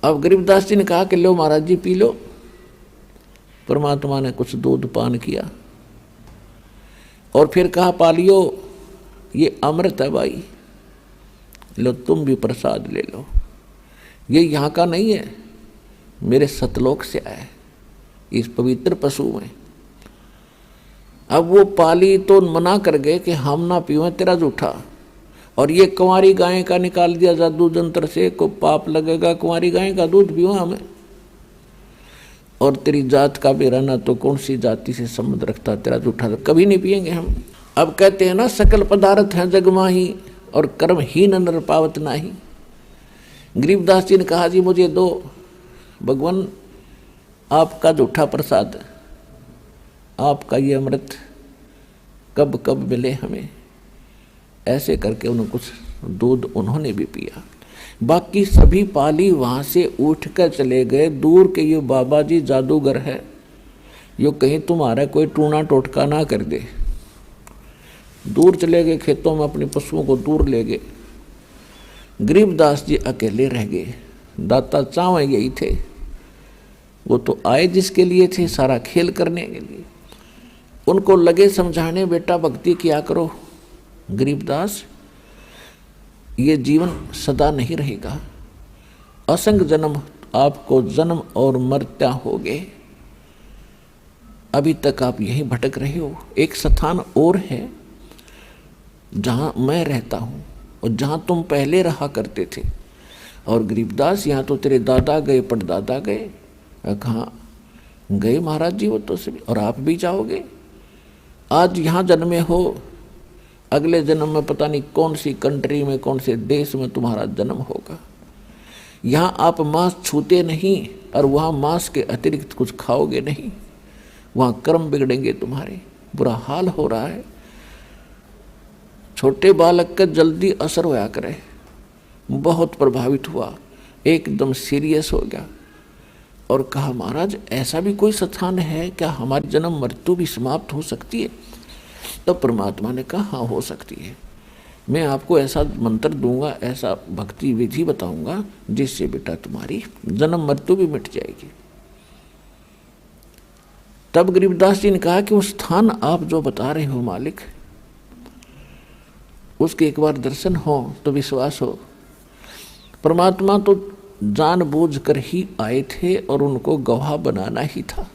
[SPEAKER 1] अब गरीबदास जी ने कहा कि लो महाराज जी पी लो। परमात्मा ने कुछ दूध पान किया और फिर कहा पालियो ये अमृत है भाई, लो तुम भी प्रसाद ले लो। ये यहाँ का नहीं है, मेरे सतलोक से आया है, इस पवित्र पशु में। अब वो पाली तो मना कर गए कि हम ना पीवें तेरा जूठा, और ये कुंवारी गाय का निकाल दिया जादू जंत्र से, को पाप लगेगा कुंवारी गाय का दूध पीओ हमें, और तेरी जात का भी रहना तो कौन सी जाति से संबंध रखता, तेरा जूठा तो कभी नहीं पिएंगे हम। अब कहते हैं ना सकल पदार्थ हैं जग माही और कर्म ही नर पावत नाही। गरीबदास जी ने कहा जी मुझे दो भगवान आपका जूठा प्रसाद, आपका ये अमृत कब कब मिले हमें। ऐसे करके उन्होंने कुछ दूध उन्होंने भी पिया। बाकी सभी पाली वहाँ से उठ कर चले गए दूर के। ये बाबा जी जादूगर है, यो कहीं तुम्हारा कोई टूना टोटका ना कर दे। दूर चले गए, खेतों में अपने पशुओं को दूर ले गए। गरीबदास जी अकेले रह गए। दाता चाव यही थे, वो तो आए जिसके लिए थे, सारा खेल करने के लिए। उनको लगे समझाने, बेटा भक्ति किया करो गरीबदास, ये जीवन सदा नहीं रहेगा, असंग जन्म आपको जन्म और मरत्या हो गए, अभी तक आप यहीं भटक रहे हो। एक स्थान और है जहाँ मैं रहता हूँ और जहाँ तुम पहले रहा करते थे। और गरीबदास यहाँ तो तेरे दादा गए, परदादा गए, कहाँ गए महाराज जी वो तो सभी, और आप भी जाओगे। आज यहाँ जन्मे हो, अगले जन्म में पता नहीं कौन सी कंट्री में, कौन से देश में तुम्हारा जन्म होगा। यहाँ आप मांस छूते नहीं और वहाँ मांस के अतिरिक्त कुछ खाओगे नहीं, वहाँ कर्म बिगड़ेंगे तुम्हारे, बुरा हाल हो रहा है। छोटे बालक का जल्दी असर होया करे, बहुत प्रभावित हुआ, एकदम सीरियस हो गया और कहा महाराज ऐसा भी कोई स्थान है क्या, हमारी जन्म मृत्यु भी समाप्त हो सकती है। तो परमात्मा ने कहा हाँ हो सकती है, मैं आपको ऐसा मंत्र दूंगा, ऐसा भक्ति विधि बताऊंगा जिससे बेटा तुम्हारी जन्म मृत्यु भी मिट जाएगी। तब गरीबदास जी ने कहा कि वो स्थान आप जो बता रहे हो मालिक, उसके एक बार दर्शन हो तो विश्वास हो। परमात्मा तो जानबूझ कर ही आए थे और उनको गवाह बनाना ही था।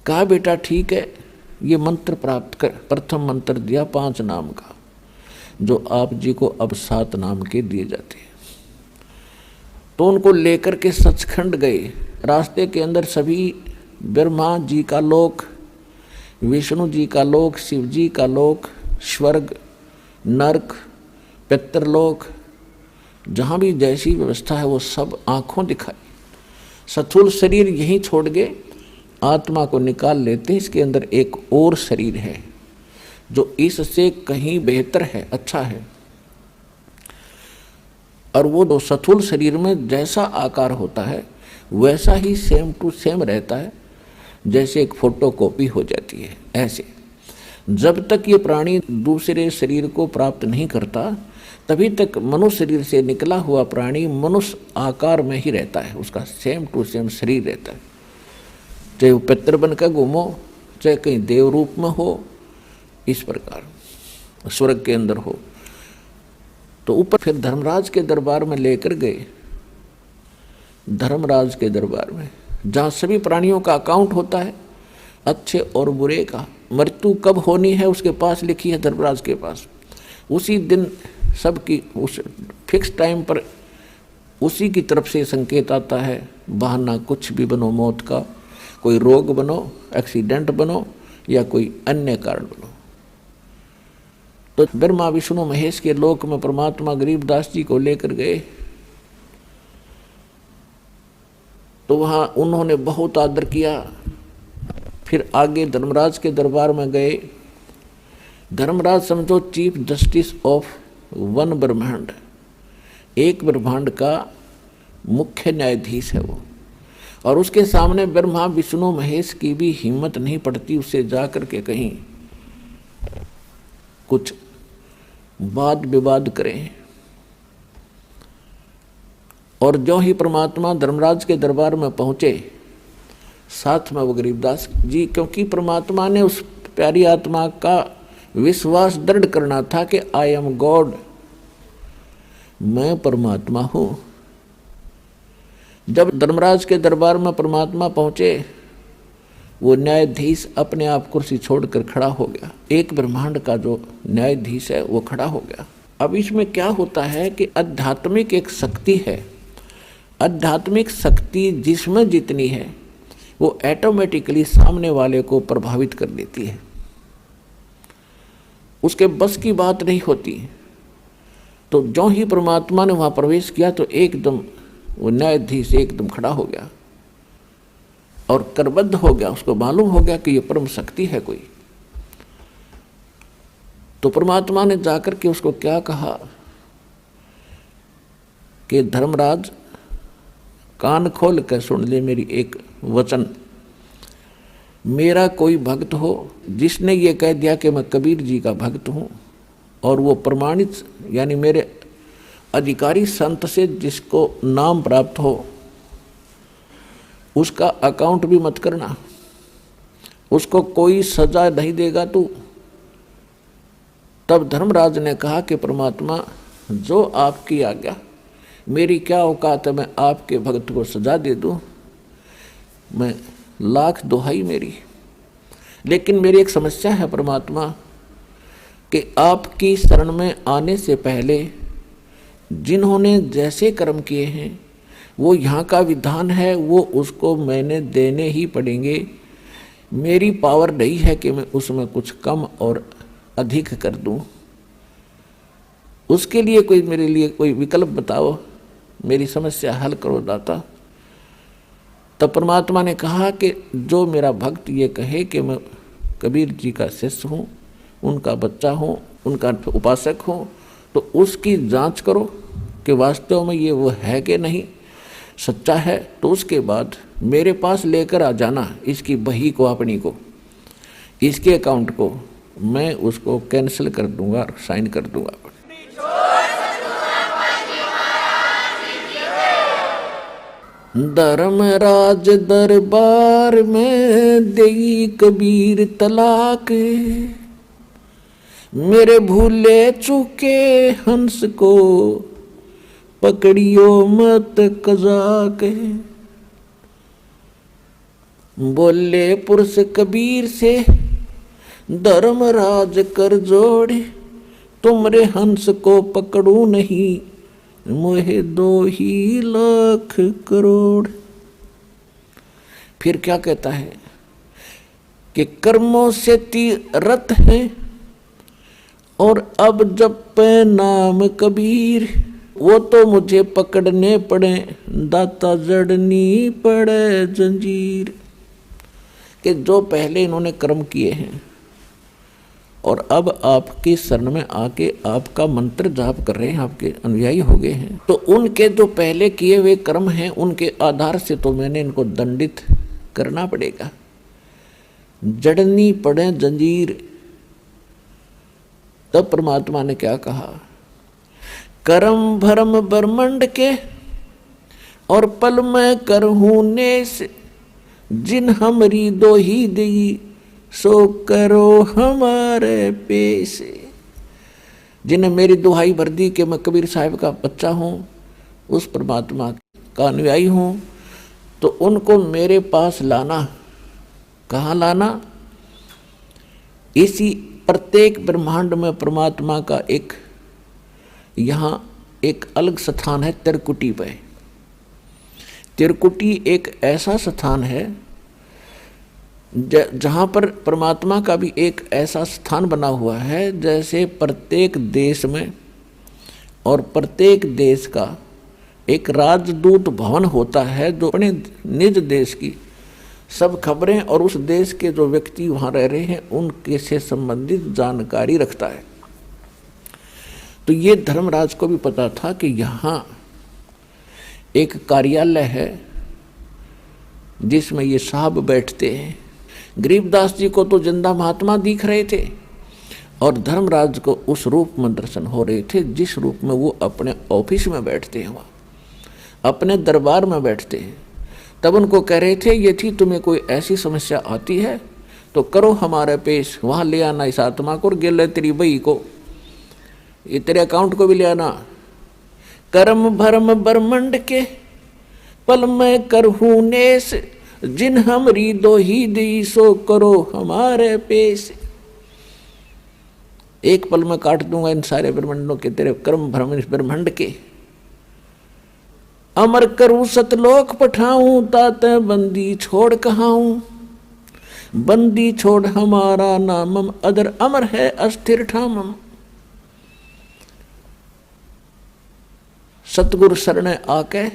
[SPEAKER 1] कहा बेटा ठीक है, ये मंत्र प्राप्त कर। प्रथम मंत्र दिया 5 नाम का, जो आप जी को अब 7 नाम के दिए जाते हैं। तो उनको लेकर के सचखंड गए। रास्ते के अंदर सभी ब्रह्मा जी का लोक, विष्णु जी का लोक, शिव जी का लोक, स्वर्ग, नरक, पितृलोक, जहाँ भी जैसी व्यवस्था है वो सब आँखों दिखाई। स्थूल शरीर यहीं छोड़ गए, आत्मा को निकाल लेते हैं। इसके अंदर एक और शरीर है जो इससे कहीं बेहतर है, अच्छा है। और वो दो स्थूल शरीर में जैसा आकार होता है वैसा ही सेम टू सेम रहता है, जैसे एक फोटो कॉपी हो जाती है। ऐसे जब तक ये प्राणी दूसरे शरीर को प्राप्त नहीं करता तभी तक मनुष्य शरीर से निकला हुआ प्राणी मनुष्य आकार में ही रहता है, उसका सेम टू सेम शरीर रहता है। चाहे वो पितर बन कर घूमो, चाहे कहीं देव रूप में हो, इस प्रकार स्वर्ग के अंदर हो। तो ऊपर फिर धर्मराज के दरबार में लेकर गए। धर्मराज के दरबार में जहाँ सभी प्राणियों का अकाउंट होता है, अच्छे और बुरे का, मृत्यु कब होनी है उसके पास लिखी है धर्मराज के पास। उसी दिन सबकी उस फिक्स टाइम पर उसी की तरफ से संकेत आता है। बहाना कुछ भी बनो मौत का, कोई रोग बनो, एक्सीडेंट बनो या कोई अन्य कारण बनो। तो ब्रह्मा विष्णु महेश के लोक में परमात्मा गरीबदास जी को लेकर गए। तो वहाँ उन्होंने बहुत आदर किया। फिर आगे धर्मराज के दरबार में गए। धर्मराज समझो चीफ जस्टिस ऑफ वन ब्रह्मांड, एक ब्रह्मांड का मुख्य न्यायाधीश है वो, और उसके सामने ब्रह्मा विष्णु महेश की भी हिम्मत नहीं पड़ती उससे जाकर के कहीं कुछ वाद विवाद करें। और जो ही परमात्मा धर्मराज के दरबार में पहुंचे, साथ में वो गरीबदास जी, क्योंकि परमात्मा ने उस प्यारी आत्मा का विश्वास दृढ़ करना था कि आई एम गॉड, मैं परमात्मा हूं। जब धर्मराज के दरबार में परमात्मा पहुंचे, वो न्यायाधीश अपने आप कुर्सी छोड़कर खड़ा हो गया। एक ब्रह्मांड का जो न्यायाधीश है वो खड़ा हो गया। अब इसमें क्या होता है कि आध्यात्मिक एक शक्ति है, आध्यात्मिक शक्ति जिसमें जितनी है वो ऑटोमेटिकली सामने वाले को प्रभावित कर देती है, उसके बस की बात नहीं होती। तो जो ही परमात्मा ने वहां प्रवेश किया तो एकदम वो न्यायाधीश एकदम खड़ा हो गया और करबद्ध हो गया। उसको मालूम हो गया कि ये परम शक्ति है कोई। तो परमात्मा ने जाकर के उसको क्या कहा कि धर्मराज कान खोल कर सुन ले मेरी एक वचन। मेरा कोई भक्त हो जिसने ये कह दिया कि मैं कबीर जी का भक्त हूँ, और वो प्रमाणित यानी मेरे अधिकारी संत से जिसको नाम प्राप्त हो, उसका अकाउंट भी मत करना, उसको कोई सजा नहीं देगा तू। तब धर्मराज ने कहा कि परमात्मा जो आपकी आज्ञा, मेरी क्या औकात है मैं आपके भक्त को सजा दे दूं, मैं लाख दुहाई मेरी। लेकिन मेरी एक समस्या है परमात्मा कि आपकी शरण में आने से पहले जिन्होंने जैसे कर्म किए हैं वो यहाँ का विधान है, वो उसको मैंने देने ही पड़ेंगे। मेरी पावर नहीं है कि मैं उसमें कुछ कम और अधिक कर दूं। उसके लिए कोई मेरे लिए कोई विकल्प बताओ, मेरी समस्या हल करो दाता। तब परमात्मा ने कहा कि जो मेरा भक्त ये कहे कि मैं कबीर जी का शिष्य हूँ, उनका बच्चा हूँ, उनका उपासक हूँ, तो उसकी जांच करो कि वास्तव में ये वो है कि नहीं, सच्चा है तो उसके बाद मेरे पास लेकर आ जाना इसकी बही को, अपनी को, इसके अकाउंट को। मैं उसको कैंसिल कर दूंगा और साइन कर दूंगा। धर्मराज दरबार में देई कबीर तलाक, मेरे भूले चूके हंस को पकड़ियो मत कजाक। बोले पुरुष कबीर से धर्मराज कर जोड़े, तुमरे हंस को पकड़ू नहीं, मोहे 2 लाख करोड़। फिर क्या कहता है कि कर्मों से तीरथ है और अब जब पे नाम कबीर, वो तो मुझे पकड़ने पड़े दाता जड़नी पड़े जंजीर। कि जो पहले इन्होंने कर्म किए हैं और अब आपकी शरण में आके आपका मंत्र जाप कर रहे हैं, आपके अनुयायी हो गए हैं, तो उनके जो पहले किए हुए कर्म हैं उनके आधार से तो मैंने इनको दंडित करना पड़ेगा, जड़नी पड़े जंजीर। तब परमात्मा ने क्या कहा, कर्म भरम ब्रह्मंड के और पल में करहूं नेस, जिन हमरी 2 दी सो करो हमारे पेशे। जिन्हें मेरी दुहाई भर दी कि मैं कबीर साहब का बच्चा हूँ, उस परमात्मा का अनुयायी हूँ, तो उनको मेरे पास लाना। कहाँ लाना? इसी प्रत्येक ब्रह्मांड में परमात्मा का एक यहाँ एक अलग स्थान है, त्रिकुटी पे। त्रिकुटी एक ऐसा स्थान है जहाँ पर परमात्मा का भी एक ऐसा स्थान बना हुआ है, जैसे प्रत्येक देश में और प्रत्येक देश का एक राजदूत भवन होता है जो अपने निज देश की सब खबरें और उस देश के जो व्यक्ति वहाँ रह रहे हैं उनके से संबंधित जानकारी रखता है। तो ये धर्मराज को भी पता था कि यहाँ एक कार्यालय है जिसमें ये साहब बैठते हैं। गरीबदास जी को तो जिंदा महात्मा दिख रहे थे और धर्मराज को उस रूप में दर्शन हो रहे थे जिस रूप में वो अपने ऑफिस में बैठते हैं, वहाँ अपने दरबार में बैठते हैं। तब उनको कह रहे थे यदि तुम्हें कोई ऐसी समस्या आती है तो करो हमारे पेश, वहाँ ले आना इस आत्मा को और गिले तेरी बई को, ये तेरे अकाउंट को भी ले आना। कर्म भरम ब्रह्मंड के पल में करहूँ नेस, जिन हमरी दो ही दी सो करो हमारे पेश। एक पल में काट दूंगा इन सारे ब्रह्मंडों के तेरे कर्म भ्रम इस ब्रह्मंड के। अमर करूं सतलोक पठाऊं ताते बंदी छोड़ कहाऊं, बंदी छोड़ हमारा नामम अदर अमर है अस्थिर ठामम। सतगुरु शरण आके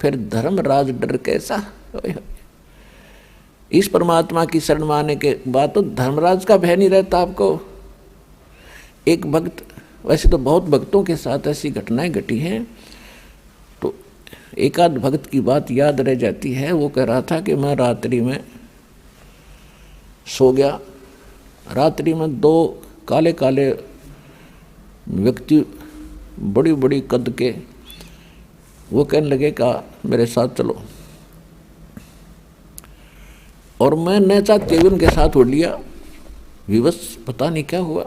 [SPEAKER 1] फिर धर्मराज डर कैसा। इस परमात्मा की शरण माने के बाद तो धर्मराज का भय नहीं रहता आपको। एक भक्त, वैसे तो बहुत भक्तों के साथ ऐसी घटनाएं घटी हैं, तो एक आध भक्त की बात याद रह जाती है। वो कह रहा था कि मैं रात्रि में सो गया, रात्रि में दो काले काले व्यक्ति बड़ी बड़ी कद के वो कहने लगे का मेरे साथ चलो, और मैं न चाहते हुए उनके साथ उड़ लिया, विवश पता नहीं क्या हुआ।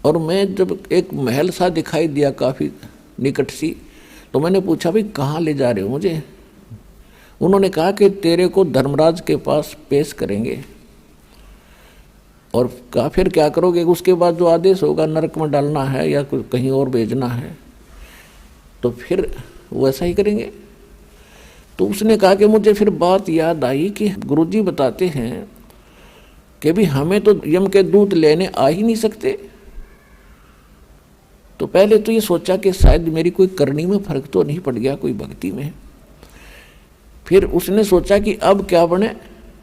[SPEAKER 1] और मैं जब एक महल सा दिखाई दिया काफ़ी निकट सी, तो मैंने पूछा भाई कहाँ ले जा रहे हो मुझे। उन्होंने कहा कि तेरे को धर्मराज के पास पेश करेंगे, और कहा फिर क्या करोगे। उसके बाद जो आदेश होगा नरक में डालना है या कहीं और भेजना है तो फिर वैसा ही करेंगे। तो उसने कहा कि मुझे फिर बात याद आई कि गुरुजी बताते हैं कि भी हमें तो यम के दूत लेने आ ही नहीं सकते। तो पहले तो ये सोचा कि शायद मेरी कोई करनी में फर्क तो नहीं पड़ गया, कोई भक्ति में। फिर उसने सोचा कि अब क्या बने,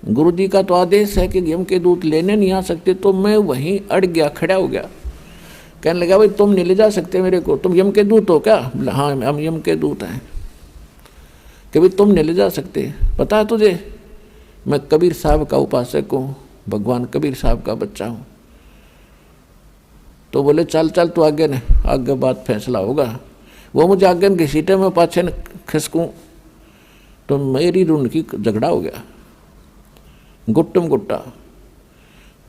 [SPEAKER 1] गुरुजी का तो आदेश है कि यम के दूत लेने नहीं आ सकते। तो मैं वहीं अड़ गया, खड़ा हो गया। कहने लगा भाई तुम नहीं ले जा सकते मेरे को, तुम यम के दूत हो क्या। हाँ हम यम के दूत हैं। कि भाई तुम नहीं ले जा सकते, पता है तुझे मैं कबीर साहब का उपासक हूँ, भगवान कबीर साहब का बच्चा हूँ। तो बोले चल चल तू आगे न, आगे बात फैसला होगा। वो मुझे आगे न घसीटे में पाछे न खिसकूँ तो मेरी उनकी झगड़ा हो गया, गुट्टम गुट्टा।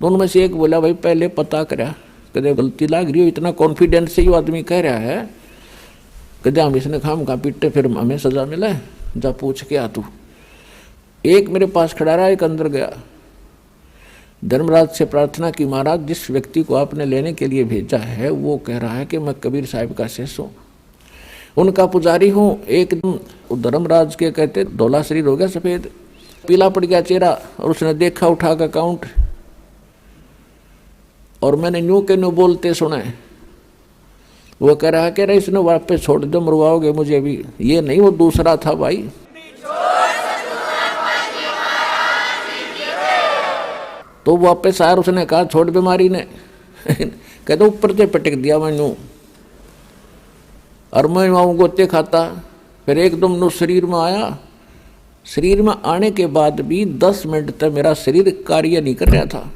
[SPEAKER 1] तो उनमें से एक बोला भाई पहले पता करा, कदे गलती लाग रही हो, इतना कॉन्फिडेंस से ये आदमी कह रहा है, कदे हम इसने खाम खा पीटे फिर हमें सजा मिला है, जा पूछ के आ तू। एक मेरे पास खड़ा रहा, एक अंदर गया। धर्मराज से प्रार्थना की महाराज जिस व्यक्ति को आपने लेने के लिए भेजा है वो कह रहा है कि मैं कबीर साहिब का शिष्य हूँ, उनका पुजारी हूँ। एकदम धर्मराज के कहते धौला शरीर हो गया, सफ़ेद पीला पड़ गया चेहरा, और उसने देखा उठा का अकाउंट, और मैंने न्यू के न्यू बोलते सुने। वो कह रहा है कि इसने वापस छोड़ दो, मरवाओगे मुझे भी। ये नहीं, वो दूसरा था भाई। तो वापस आया, उसने कहा छोड़ बीमारी ने कहते ऊपर से पटक दिया मैनू, और मैं वहाँ गोते खाता। फिर एकदम नो शरीर में आया। शरीर में आने के बाद भी 10 मिनट तक मेरा शरीर कार्य नहीं कर रहा था,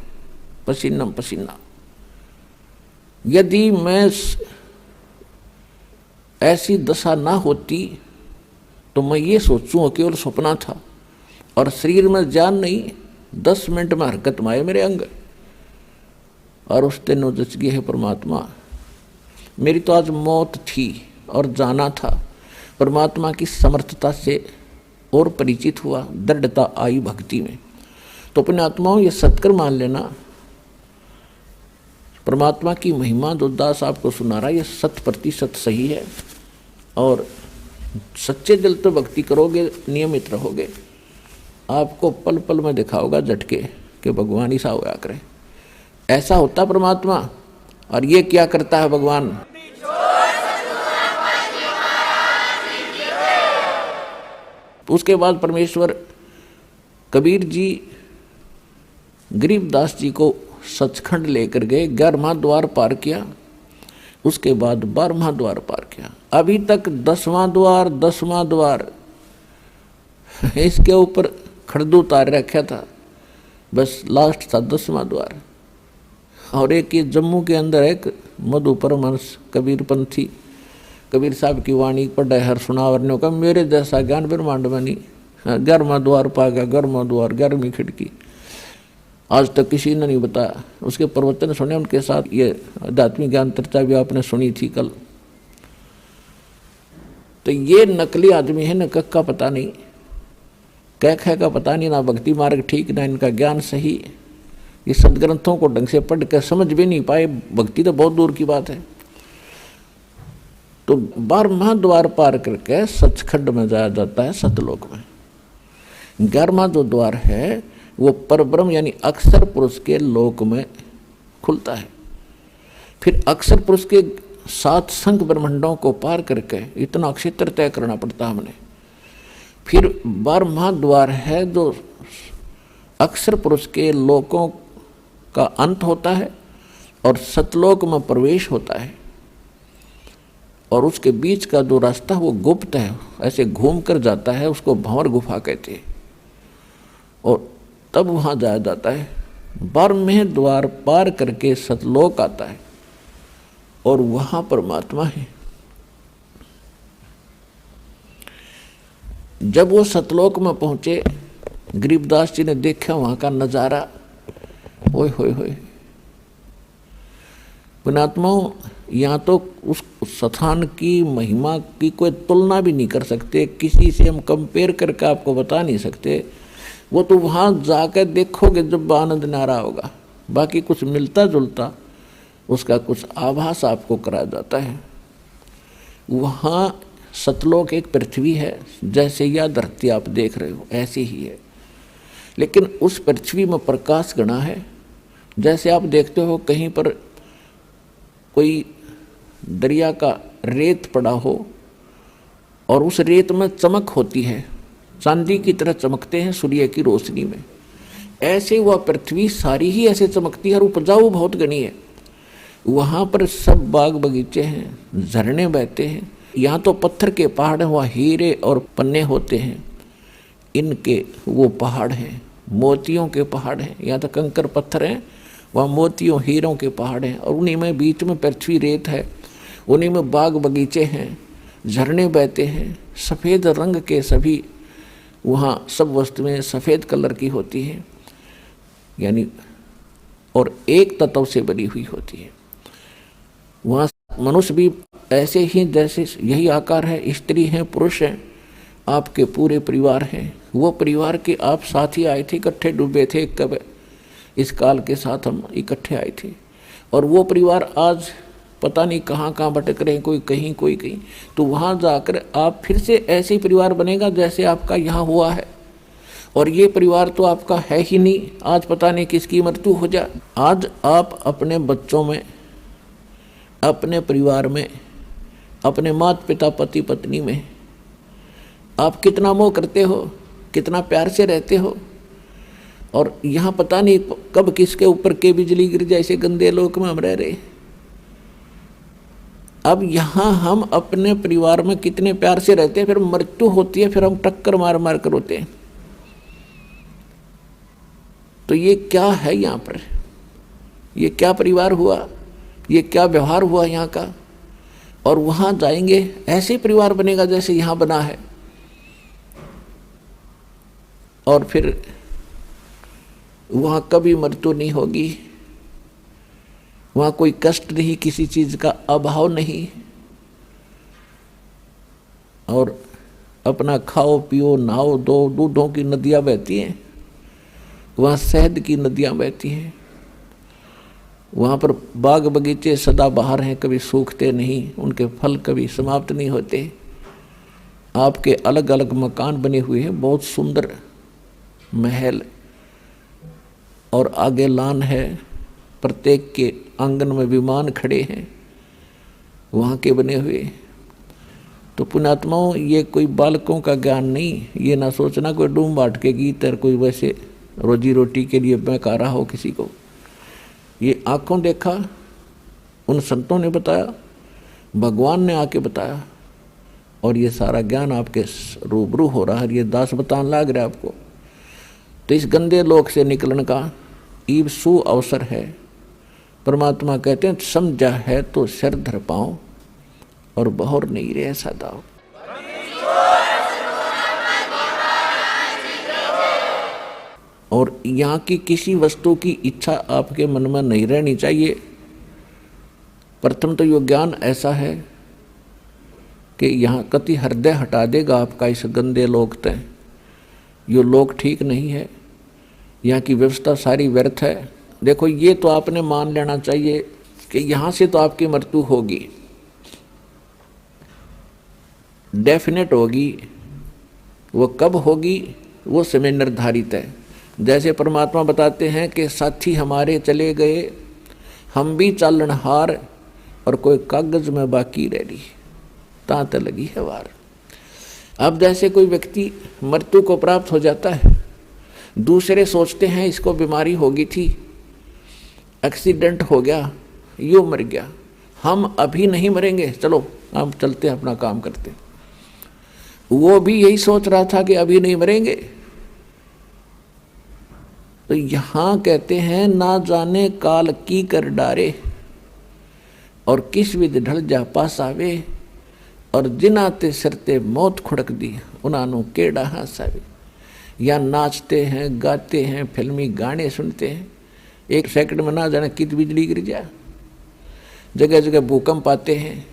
[SPEAKER 1] पसीना पसीना। यदि मैं ऐसी दशा ना होती तो मैं ये सोचूं केवल सपना था, और शरीर में जान नहीं, 10 मिनट में हरकत में आए मेरे अंग। और उस दिन जच गए है परमात्मा। मेरी तो आज मौत थी और जाना था, परमात्मा की समर्थता से और परिचित हुआ, दृढ़ता आई भक्ति में। तो अपने आत्माओं ये सत्कर मान लेना, परमात्मा की महिमा जो दास आपको सुना रहा है ये 100% सही है। और सच्चे दिल तो भक्ति करोगे, नियमित रहोगे, आपको पल पल में दिखाओगा झटके कि भगवान ही सा होया करे। ऐसा होता परमात्मा। और ये क्या करता है भगवान, उसके बाद परमेश्वर कबीर जी गरीबदास जी को सचखंड लेकर गए, 11वां द्वार पार किया, उसके बाद 12वां द्वार पार किया। अभी तक 10वां द्वार 10वां द्वार इसके ऊपर खड़दू उतार रखा था, बस लास्ट था 10वां द्वार। और एक ये जम्मू के अंदर एक मधु परमहंस कबीर पंथी कबीर साहब की वाणी पढ़ा हर सुनावर ने कहा मेरे जैसा ज्ञान ब्रह्मांड में नहीं। 11वां द्वार पा गया, 11वां द्वार, 11वीं खिड़की, आज तक किसी ने नहीं बताया। उसके प्रवचन सुने, उनके साथ ये आध्यात्मिक ज्ञान चर्चा भी आपने सुनी थी कल। तो ये नकली आदमी है, न कक्का पता नहीं, कह ख का पता नहीं, ना भक्ति मार्ग ठीक, ना इनका ज्ञान सही। ये सदग्रंथों को ढंग से पढ़ कर समझ भी नहीं पाए, भक्ति तो बहुत दूर की बात है। तो 12वां द्वार पार करके सचखंड में जाया जाता है, सतलोक में। 11वां जो द्वार है वो परब्रह्म यानी अक्षर पुरुष के लोक में खुलता है। फिर अक्षर पुरुष के 7 संख ब्रह्मांडों को पार करके इतना क्षेत्र तय करना पड़ता हमने। फिर 12वां द्वार है जो अक्षर पुरुष के लोकों का अंत होता है और सतलोक में प्रवेश होता है। और उसके बीच का जो रास्ता वो गुप्त है, ऐसे घूम कर जाता है, उसको भंवर गुफा कहते हैं। और तब वहाँ जाया जाता है। 12वें द्वार पार करके सतलोक आता है और वहाँ परमात्मा है। जब वो सतलोक में पहुँचे, गरीबदास जी ने देखा वहाँ का नज़ारा, ओए होए होए, पुणात्माओं, यहाँ तो उस स्थान की महिमा की कोई तुलना भी नहीं कर सकते, किसी से हम कंपेयर करके आपको बता नहीं सकते। वो तो वहाँ जाकर देखोगे जब आनंद नारा होगा। बाकी कुछ मिलता जुलता उसका कुछ आभास आपको कराया जाता है। वहाँ सतलोक एक पृथ्वी है, जैसे यह धरती आप देख रहे हो ऐसी ही है, लेकिन उस पृथ्वी में प्रकाश गणा है। जैसे आप देखते हो कहीं पर कोई दरिया का रेत पड़ा हो और उस रेत में चमक होती है, चांदी की तरह चमकते हैं सूर्य की रोशनी में, ऐसे वह पृथ्वी सारी ही ऐसे चमकती है और उपजाऊ बहुत घनी है। वहाँ पर सब बाग बगीचे हैं, झरने बहते हैं। यहाँ तो पत्थर के पहाड़ हैं, वहाँ हीरे और पन्ने होते हैं, इनके वो पहाड़ हैं, मोतियों के पहाड़ हैं। यहाँ तो कंकर पत्थर हैं, वहाँ मोतियों हीरों के पहाड़ हैं, और उन्हीं में बीच में पृथ्वी रेत है, उन्हीं में बाग बगीचे हैं, झरने बहते हैं, सफ़ेद रंग के सभी वहाँ सब वस्तुएं सफ़ेद कलर की होती हैं, यानी और एक तत्व से बनी हुई होती है। वहाँ मनुष्य भी ऐसे ही जैसे यही आकार है, स्त्री हैं, पुरुष हैं, आपके पूरे परिवार हैं। वो परिवार के आप साथ ही आए थे, इकट्ठे डूबे थे, कब इस काल के साथ हम इकट्ठे आए थे। और वो परिवार आज पता नहीं कहाँ कहाँ भटक रहे हैं, कोई कहीं कोई कहीं। तो वहाँ जाकर आप फिर से ऐसे ही परिवार बनेगा जैसे आपका यहाँ हुआ है। और ये परिवार तो आपका है ही नहीं, आज पता नहीं किसकी मृत्यु हो जाए। आज आप अपने बच्चों में, अपने परिवार में, अपने माता पिता पति पत्नी में आप कितना मोह करते हो, कितना प्यार से रहते हो। और यहाँ पता नहीं कब किसके ऊपर के बिजली गिर जाए, ऐसे गंदे लोक में हम रह रहे। अब यहाँ हम अपने परिवार में कितने प्यार से रहते हैं, फिर मृत्यु होती है, फिर हम टक्कर मार मार कर रोते हैं। तो ये क्या है यहाँ पर, ये क्या परिवार हुआ, ये क्या व्यवहार हुआ यहाँ का। और वहाँ जाएंगे ऐसे परिवार बनेगा जैसे यहाँ बना है। और फिर वहाँ कभी मृत्यु नहीं होगी, वहाँ कोई कष्ट नहीं, किसी चीज़ का अभाव नहीं। और अपना खाओ पियो नहाओ दो, दूधों की नदियाँ बहती हैं, वहाँ शहद की नदियाँ बहती हैं। वहाँ पर बाग बगीचे सदा बहार हैं, कभी सूखते नहीं, उनके फल कभी समाप्त नहीं होते। आपके अलग अलग मकान बने हुए हैं, बहुत सुंदर महल, और आगे लान है, प्रत्येक के आंगन में विमान खड़े हैं वहाँ के बने हुए। तो पुण्यात्माओं, ये कोई बालकों का ज्ञान नहीं। ये ना सोचना कोई डूम बाट के गीत और कोई वैसे रोजी रोटी के लिए बहका रहा हो किसी को। ये आंखों देखा, उन संतों ने बताया, भगवान ने आके बताया, और ये सारा ज्ञान आपके रूबरू हो रहा है। ये दास बताने लग रहा है आपको। तो इस गंदे लोक से निकलने का ईब सु अवसर है। परमात्मा कहते हैं समझा है तो सिर धर पाओ और बहुर नहीं रहे सदाओ। और यहाँ की किसी वस्तु की इच्छा आपके मन में नहीं रहनी चाहिए। प्रथम तो यो ज्ञान ऐसा है कि यहाँ कति हृदय हटा देगा आपका इस गंदे लोक तय। यो लोक ठीक नहीं है, यहाँ की व्यवस्था सारी व्यर्थ है। देखो, ये तो आपने मान लेना चाहिए कि यहाँ से तो आपकी मृत्यु होगी, डेफिनेट होगी। वो कब होगी वो समय निर्धारित है। जैसे परमात्मा बताते हैं कि साथी हमारे चले गए, हम भी चालनहार, और कोई कागज में बाकी रह रही, तांत लगी है वार। अब जैसे कोई व्यक्ति मृत्यु को प्राप्त हो जाता है, दूसरे सोचते हैं इसको बीमारी होगी थी, एक्सीडेंट हो गया, यूँ मर गया, हम अभी नहीं मरेंगे, चलो हम चलते हैं अपना काम करते। वो भी यही सोच रहा था कि अभी नहीं मरेंगे। तो यहाँ कहते हैं ना जाने काल की कर डारे, और किस विध ढल जा पास आवे, और जिनाते सरते मौत खुड़क दी, उन्होंने केड़ा हंसावे। या नाचते हैं, गाते हैं, फिल्मी गाने सुनते हैं, एक सेकंड में ना जाने कित बिजली गिर जाए, जगह जगह भूकंप आते हैं,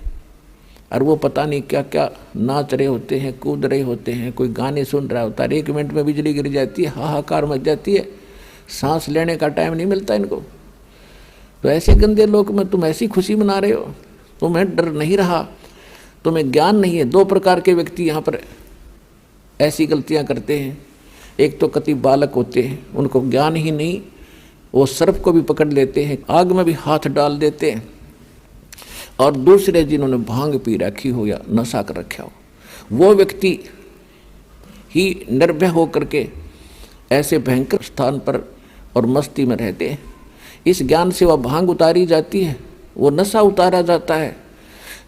[SPEAKER 1] और वो पता नहीं क्या क्या नाच रहे होते हैं, कूद रहे होते हैं, कोई गाने सुन रहा होता है, 1 मिनट में बिजली गिर जाती है, हाहाकार मच जाती है, सांस लेने का टाइम नहीं मिलता इनको। तो ऐसे गंदे लोक में तुम ऐसी खुशी मना रहे हो, तुम्हें डर नहीं रहा, तुम्हें ज्ञान नहीं है। 2 प्रकार के व्यक्ति यहाँ पर ऐसी गलतियाँ करते हैं। एक तो कति बालक होते हैं, उनको ज्ञान ही नहीं, वो सर्प को भी पकड़ लेते हैं, आग में भी हाथ डाल देते हैं। और दूसरे जिन्होंने भांग पी रखी हो या नशा कर रखा हो, वो व्यक्ति ही निर्भय होकर के ऐसे भयंकर स्थान पर और मस्ती में रहते हैं। इस ज्ञान से वह भांग उतारी जाती है, वो नशा उतारा जाता है,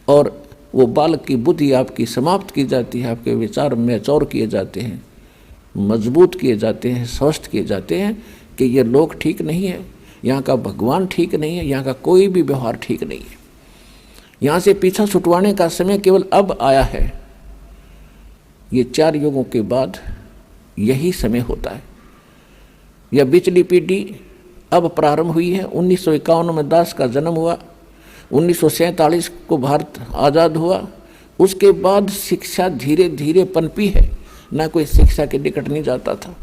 [SPEAKER 1] और वो बालक की बुद्धि आपकी समाप्त की जाती है, आपके विचार मैच्योर किए जाते हैं, मजबूत किए जाते हैं, स्वस्थ किए जाते हैं कि ये लोक ठीक नहीं है, यहाँ का भगवान ठीक नहीं है, यहाँ का कोई भी व्यवहार ठीक नहीं है। यहाँ से पीछा छुटवाने का समय केवल अब आया है। ये 4 युगों के बाद यही समय होता है। यह बिचली पीढ़ी अब प्रारंभ हुई है। 1951 में दास का जन्म हुआ, 1947 को भारत आज़ाद हुआ। उसके बाद शिक्षा धीरे धीरे पनपी है, ना कोई शिक्षा के निकट नहीं जाता था।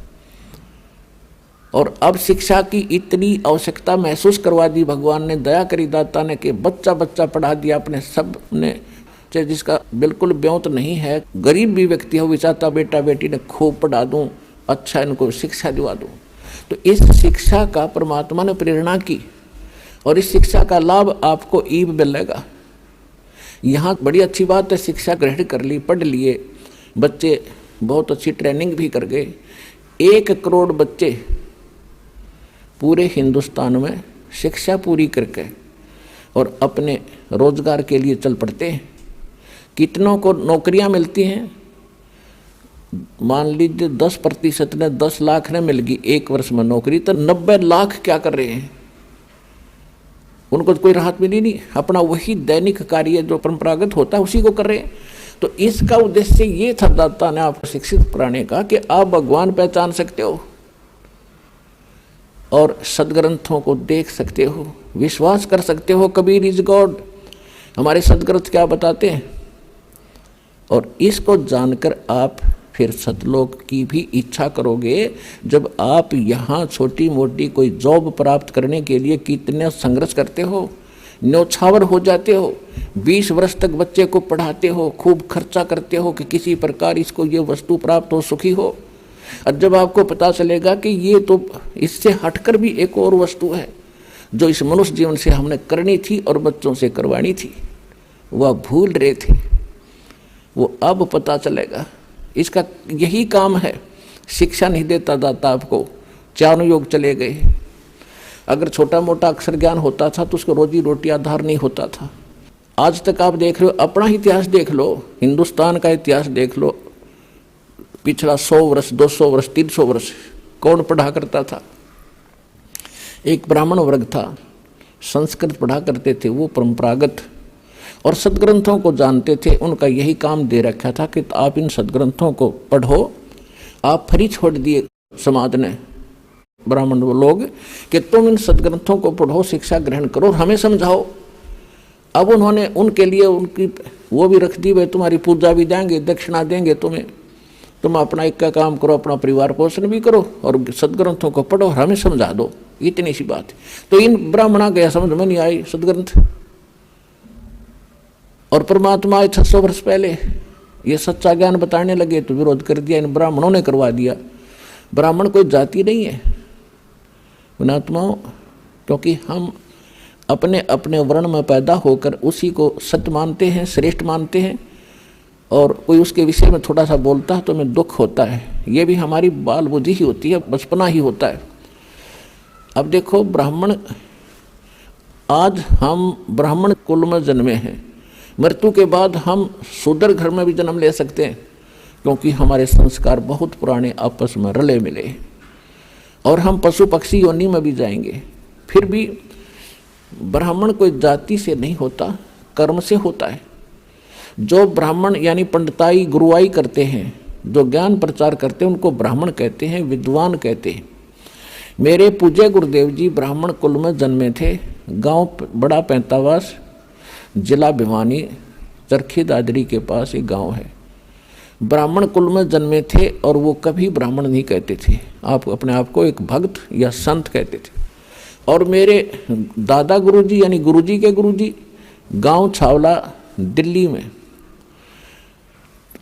[SPEAKER 1] और अब शिक्षा की इतनी आवश्यकता महसूस करवा दी भगवान ने, दया करी दाता ने, कि बच्चा बच्चा पढ़ा दिया अपने सब ने। चाहे जिसका बिल्कुल ब्योंत नहीं है, गरीब भी व्यक्ति हो, विचारता बेटा बेटी ने खूब पढ़ा दूँ, अच्छा इनको शिक्षा दिवा दूँ। तो इस शिक्षा का परमात्मा ने प्रेरणा की, और इस शिक्षा का लाभ आपको ईब मिलेगा। यहाँ बड़ी अच्छी बात है, शिक्षा ग्रहण कर ली, पढ़ लिए, बच्चे बहुत अच्छी ट्रेनिंग भी कर गए। 1 करोड़ बच्चे पूरे हिंदुस्तान में शिक्षा पूरी करके और अपने रोजगार के लिए चल पड़ते हैं। कितनों को नौकरियां मिलती हैं? मान लीजिए 10% ने 10 लाख ने मिल गई 1 वर्ष में नौकरी, तो 90 लाख क्या कर रहे हैं? उनको कोई राहत मिली नहीं, अपना वही दैनिक कार्य जो परंपरागत होता है उसी को कर रहे हैं। तो इसका उद्देश्य ये था दाता ने आपको शिक्षित कराने का कि आप भगवान पहचान सकते हो और सदग्रंथों को देख सकते हो, विश्वास कर सकते हो, कबीर इज गॉड, हमारे सदग्रंथ क्या बताते हैं। और इसको जानकर आप फिर सतलोक की भी इच्छा करोगे। जब आप यहाँ छोटी मोटी कोई जॉब प्राप्त करने के लिए कितने संघर्ष करते हो, न्यौछावर हो जाते हो, 20 वर्ष तक बच्चे को पढ़ाते हो, खूब खर्चा करते हो कि किसी प्रकार इसको ये वस्तु प्राप्त हो, सुखी हो। और जब आपको पता चलेगा कि ये तो इससे हटकर भी एक और वस्तु है जो इस मनुष्य जीवन से हमने करनी थी और बच्चों से करवानी थी, वह भूल रहे थे, वो अब पता चलेगा। इसका यही काम है। शिक्षा नहीं देता दाता आपको, चारों योग चले गए। अगर छोटा मोटा अक्षर ज्ञान होता था तो उसको रोजी रोटी आधार नहीं होता था। आज तक आप देख रहे हो, अपना ही इतिहास देख लो, हिंदुस्तान का इतिहास देख लो, पिछला 100 वर्ष 200 वर्ष 300 वर्ष कौन पढ़ा करता था? एक ब्राह्मण वर्ग था, संस्कृत पढ़ा करते थे, वो परंपरागत, और सदग्रंथों को जानते थे। उनका यही काम दे रखा था कि आप इन सदग्रंथों को पढ़ो। आप फ्री छोड़ दिए समाज ने, ब्राह्मण लोग, कि तुम इन सदग्रंथों को पढ़ो, शिक्षा ग्रहण करो, हमें समझाओ। अब उन्होंने उनके लिए उनकी वो भी रख दी, भाई तुम्हारी पूजा भी देंगे, दक्षिणा देंगे तुम्हें, तुम अपना एक का काम करो, अपना परिवार पोषण भी करो और सदग्रंथों को पढ़ो और हमें समझा दो। इतनी सी बात है। तो इन ब्राह्मणों के समझ में नहीं आई सदग्रंथ। और परमात्मा आए 600 वर्ष पहले, ये सच्चा ज्ञान बताने लगे तो विरोध कर दिया, इन ब्राह्मणों ने करवा दिया। ब्राह्मण कोई जाति नहीं है पुणात्माओं, क्योंकि हम अपने अपने वर्ण में पैदा होकर उसी को सत्य मानते हैं, श्रेष्ठ मानते हैं, और कोई उसके विषय में थोड़ा सा बोलता है तो हमें दुख होता है। ये भी हमारी बाल बुद्धि ही होती है, बचपना ही होता है। अब देखो, ब्राह्मण, आज हम ब्राह्मण कुल में जन्मे हैं, मृत्यु के बाद हम शूद्र घर में भी जन्म ले सकते हैं, क्योंकि हमारे संस्कार बहुत पुराने आपस में रले मिले, और हम पशु पक्षी योनि में भी जाएंगे। फिर भी ब्राह्मण कोई जाति से नहीं होता, कर्म से होता है। जो ब्राह्मण यानी पंडिताई गुरुआई करते हैं, जो ज्ञान प्रचार करते हैं, उनको ब्राह्मण कहते हैं, विद्वान कहते हैं। मेरे पूज्य गुरुदेव जी ब्राह्मण कुल में जन्मे थे। गांव बड़ा पैंतावास, जिला भिवानी, चरखी दादरी के पास एक गांव है। ब्राह्मण कुल में जन्मे थे और वो कभी ब्राह्मण नहीं कहते थे, आप अपने आप को एक भक्त या संत कहते थे। और मेरे दादा गुरुजी यानी गुरुजी के गुरुजी गांव छावला दिल्ली में,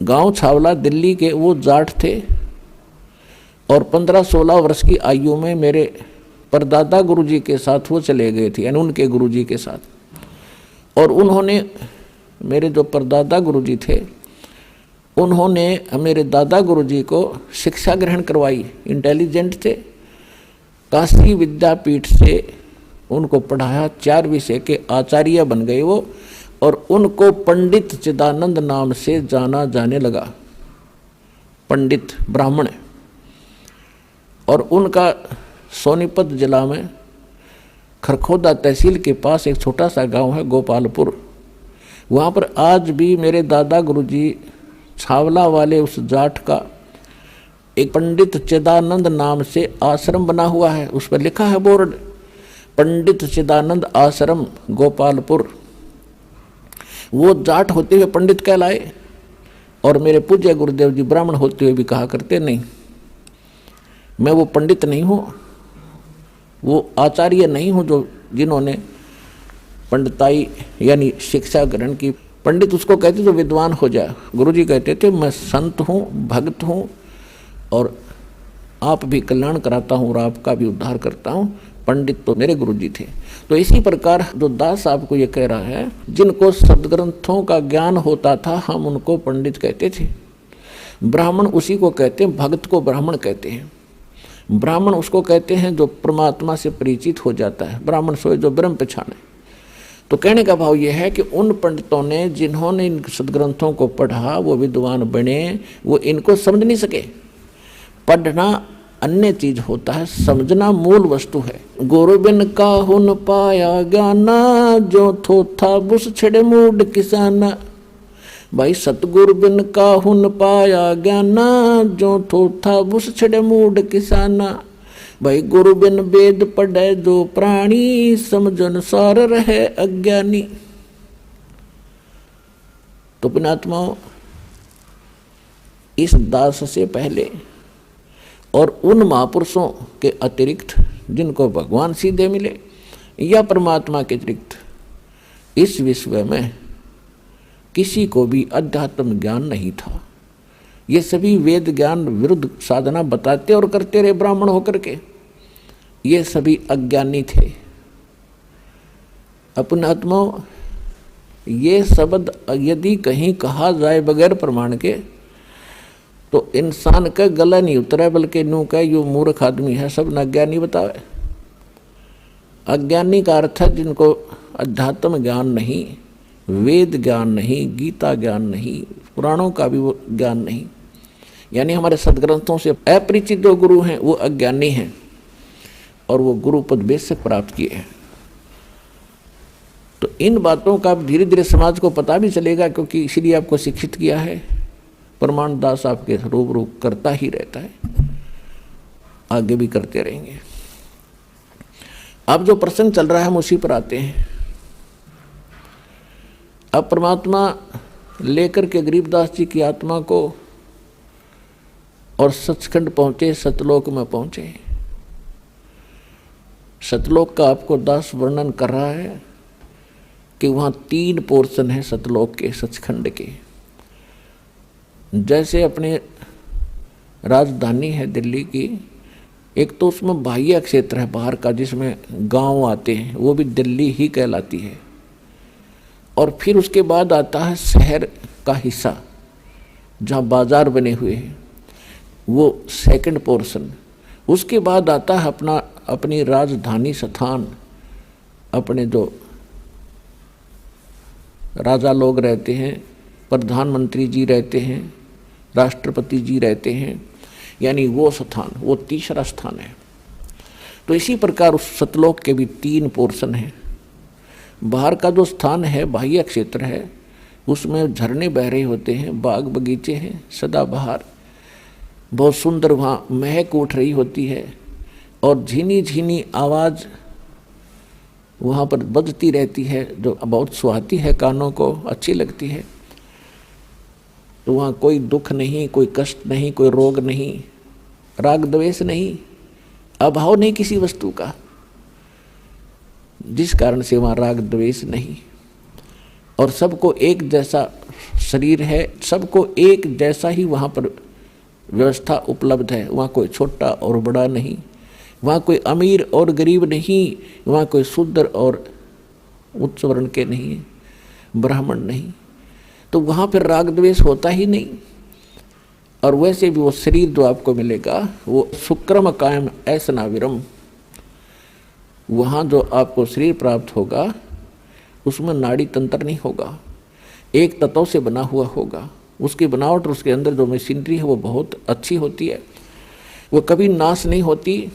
[SPEAKER 1] गांव छावला दिल्ली के वो जाट थे, और 15-16 वर्ष की आयु में मेरे परदादा गुरुजी के साथ वो चले गए थे, यानी उनके गुरुजी के साथ। और उन्होंने, मेरे जो परदादा गुरुजी थे, उन्होंने मेरे दादा गुरुजी को शिक्षा ग्रहण करवाई। इंटेलिजेंट थे, काशी विद्यापीठ से उनको पढ़ाया, 4 विषय के आचार्य बन गए वो, और उनको पंडित चिदानंद नाम से जाना जाने लगा। पंडित ब्राह्मण, और उनका सोनीपत जिला में खरखोदा तहसील के पास एक छोटा सा गांव है गोपालपुर। वहाँ पर आज भी मेरे दादा गुरुजी छावला वाले उस जाट का एक पंडित चिदानंद नाम से आश्रम बना हुआ है, उस पर लिखा है बोर्ड, पंडित चिदानंद आश्रम गोपालपुर। वो जाट होते हुए पंडित कहलाए, और मेरे पूज्य गुरुदेव जी ब्राह्मण होते हुए भी कहा करते, नहीं मैं वो पंडित नहीं हूँ, वो आचार्य नहीं हूँ जो जिन्होंने पंडिताई यानी शिक्षा ग्रहण की। पंडित उसको कहते तो विद्वान हो जाए। गुरुजी कहते थे मैं संत हूँ, भक्त हूँ, और आप भी कल्याण कराता हूँ और आपका भी उद्धार करता हूँ। पंडित तो मेरे गुरुजी थे। तो इसी प्रकार जो दास आपको ये कह रहा है, जिनको सदग्रंथों का ज्ञान होता था हम उनको पंडित कहते थे। ब्राह्मण उसी को कहते हैं, भक्त को ब्राह्मण कहते हैं। ब्राह्मण उसको कहते हैं जो परमात्मा से परिचित हो जाता है, ब्राह्मण सोए जो ब्रह्म पहचाने। तो कहने का भाव यह है कि उन पंडितों ने जिन्होंने इन सदग्रंथों को पढ़ा वो विद्वान बने, वो इनको समझ नहीं सके। पढ़ना अन्य चीज होता है, समझना मूल वस्तु है। गुरु बिन काहू न पाया ज्ञाना, जो थोथा बुस छिड़े मूड किसाना। भाई सतगुरु बिन काहू न पाया ज्ञाना, जो थोथा बुस छिड़े मूड किसाना। भाई गुरु बिन वेद पढ़े जो प्राणी, समझन सार रहे अज्ञानी। तो पुण्यात्माओं, इस दास से पहले और उन महापुरुषों के अतिरिक्त जिनको भगवान सीधे मिले या परमात्मा के अतिरिक्त इस विश्व में किसी को भी अध्यात्म ज्ञान नहीं था। ये सभी वेद ज्ञान विरुद्ध साधना बताते और करते रहे ब्राह्मण होकर के। ये सभी अज्ञानी थे। अपनात्माओं, ये शब्द यदि कहीं कहा जाए बगैर प्रमाण के तो इंसान का गला नहीं उतरा, बल्कि नू का यो मूर्ख आदमी है, सब न अज्ञानी बतावे। अज्ञानी का अर्थ है जिनको अध्यात्म ज्ञान नहीं, वेद ज्ञान नहीं, गीता ज्ञान नहीं, पुराणों का भी वो ज्ञान नहीं, यानी हमारे सदग्रंथों से अपरिचित जो गुरु हैं वो अज्ञानी हैं और वो गुरु पद बेशक प्राप्त किए हैं। तो इन बातों का धीरे धीरे समाज को पता भी चलेगा, क्योंकि इसीलिए आपको शिक्षित किया है। प्रमाण दास आपके रूबरू करता ही रहता है, आगे भी करते रहेंगे। अब जो प्रसंग चल रहा है हम उसी पर आते हैं। अब परमात्मा लेकर के गरीबदास जी की आत्मा को और सचखंड पहुंचे, सतलोक में पहुंचे। सतलोक का आपको दास वर्णन कर रहा है कि वहाँ 3 पोर्शन है सतलोक के, सचखंड के। जैसे अपने राजधानी है दिल्ली की, एक तो उसमें बाह्य क्षेत्र है बाहर का जिसमें गांव आते हैं, वो भी दिल्ली ही कहलाती है। और फिर उसके बाद आता है शहर का हिस्सा जहाँ बाजार बने हुए हैं, वो सेकंड पोर्शन। उसके बाद आता है अपनी राजधानी स्थान, अपने जो राजा लोग रहते हैं, प्रधानमंत्री जी रहते हैं, राष्ट्रपति जी रहते हैं, यानी वो स्थान, वो तीसरा स्थान है। तो इसी प्रकार उस सतलोक के भी 3 पोर्शन हैं। बाहर का जो स्थान है, बाह्य क्षेत्र है, उसमें झरने बह रहे होते हैं, बाग बगीचे हैं सदाबहार, बहुत सुंदर वहाँ महक उठ रही होती है और झीनी झीनी आवाज़ वहाँ पर बजती रहती है जो बहुत सुहाती है, कानों को अच्छी लगती है। तो वहाँ कोई दुख नहीं, कोई कष्ट नहीं, कोई रोग नहीं, राग द्वेष नहीं, अभाव नहीं किसी वस्तु का, जिस कारण से वहाँ राग द्वेष नहीं। और सबको एक जैसा शरीर है, सबको एक जैसा ही वहाँ पर व्यवस्था उपलब्ध है। वहाँ कोई छोटा और बड़ा नहीं, वहाँ कोई अमीर और गरीब नहीं, वहाँ कोई शूद्र और उच्च वर्ण के नहीं, ब्राह्मण नहीं। तो वहाँ पर राग द्वेष होता ही नहीं। और वैसे भी वो शरीर जो आपको मिलेगा वो शुक्रम कायम ऐसना विरम, वहाँ जो आपको शरीर प्राप्त होगा उसमें नाड़ी तंत्र नहीं होगा, एक तत्व से बना हुआ होगा। उसकी बनावट और उसके अंदर जो मशीनरी है वो बहुत अच्छी होती है, वो कभी नाश नहीं होती।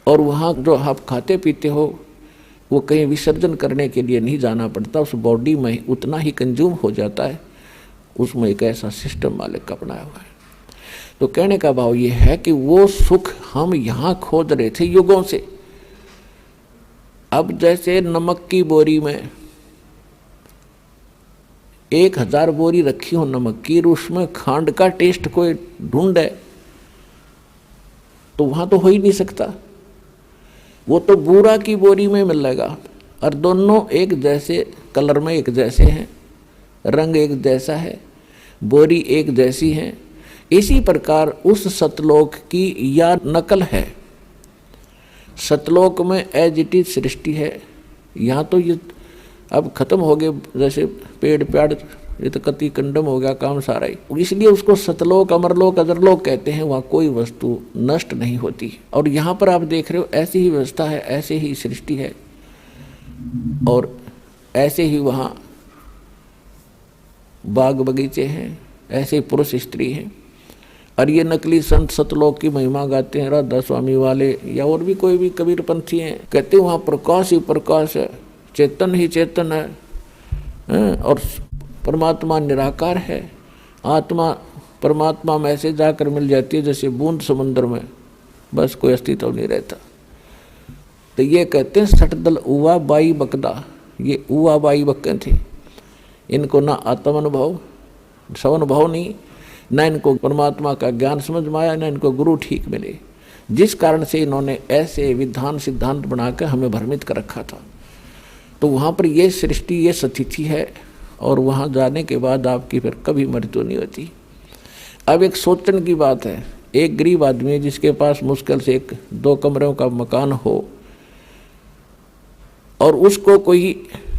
[SPEAKER 1] और वहाँ जो आप खाते पीते हो वो कहीं विसर्जन करने के लिए नहीं जाना पड़ता, उस बॉडी में उतना ही कंज्यूम हो जाता है। उसमें एक ऐसा सिस्टम मालिक का बनाया हुआ है। तो कहने का भाव ये है कि वो सुख हम यहाँ खोज रहे थे युगों से। अब जैसे नमक की बोरी में 1000 बोरी रखी हो नमक की, उसमें खांड का टेस्ट कोई ढूंढे तो वहाँ तो हो ही नहीं सकता। वो तो बूरा की बोरी में मिलेगा और दोनों एक जैसे कलर में एक जैसे हैं, रंग एक जैसा है, बोरी एक जैसी है। इसी प्रकार उस सतलोक की या नकल है। सतलोक में एज इट इज सृष्टि है। यहाँ तो ये अब खत्म हो गए, जैसे पेड़ पेड़ ये तो कति कंडम हो गया काम सारा ही, इसलिए उसको सतलोक अमरलोक अजरलोक कहते हैं। वहाँ कोई वस्तु नष्ट नहीं होती। और यहाँ पर आप देख रहे हो ऐसी ही व्यवस्था है, ऐसे ही सृष्टि है और ऐसे ही वहाँ बाग बगीचे हैं, ऐसे ही पुरुष स्त्री हैं। और ये नकली संत सतलोक की महिमा गाते हैं, राधा स्वामी वाले या और भी कोई भी कबीर पंथी हैं, कहते हैं वहाँ प्रकाश ही प्रकाश है, चेतन ही चेतन है और परमात्मा निराकार है। आत्मा परमात्मा में ऐसे जाकर मिल जाती है जैसे बूंद समुद्र में, बस कोई अस्तित्व नहीं रहता। तो ये कहते हैं सटदल उवा बाई बकदा, ये उवा बाई बक्के थे। इनको ना आत्म अनुभव स्वानुभव नहीं, न इनको परमात्मा का ज्ञान समझ में आया, न इनको गुरु ठीक मिले, जिस कारण से इन्होंने ऐसे विधान सिद्धांत बनाकर हमें भ्रमित कर रखा था। तो वहाँ पर ये सृष्टि ये स्थिति है और वहाँ जाने के बाद आपकी फिर कभी मृत्यु नहीं होती। अब एक सोचने की बात है, एक गरीब आदमी है जिसके पास मुश्किल से 1-2 कमरों का मकान हो और उसको कोई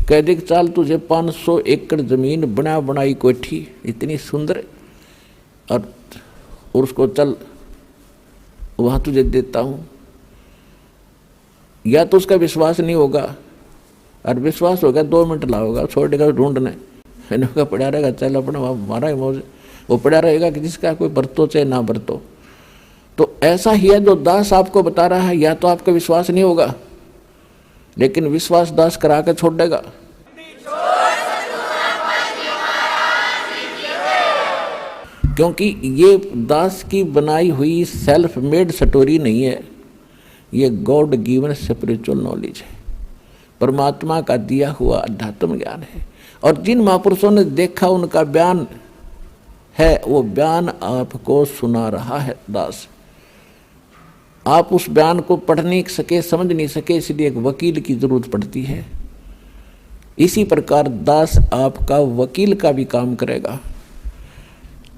[SPEAKER 1] कह दे कि चाल तुझे 500 एकड़ जमीन बना बनाई कोठी इतनी सुंदर, और उसको चल वहां तुझे देता हूं, या तो उसका विश्वास नहीं होगा, और विश्वास होगा 2 मिनट लाओगा छोड़ेगा ढूंढने, का पड़ा रहेगा चल अपना हमारा ही मौज, वो पड़ा रहेगा कि जिसका कोई बरतो चाहे ना बरतो। तो ऐसा ही है जो दास आपको बता रहा है, या तो आपका विश्वास नहीं होगा, लेकिन विश्वास दास करा के छोड़ देगा। क्योंकि ये दास की बनाई हुई सेल्फ मेड स्टोरी नहीं है, ये गॉड गिवन स्पिरिचुअल नॉलेज है, परमात्मा का दिया हुआ अध्यात्म ज्ञान है। और जिन महापुरुषों ने देखा उनका बयान है, वो बयान आपको सुना रहा है दास। आप उस बयान को पढ़ नहीं सके, समझ नहीं सके, इसलिए एक वकील की जरूरत पड़ती है। इसी प्रकार दास आपका वकील का भी काम करेगा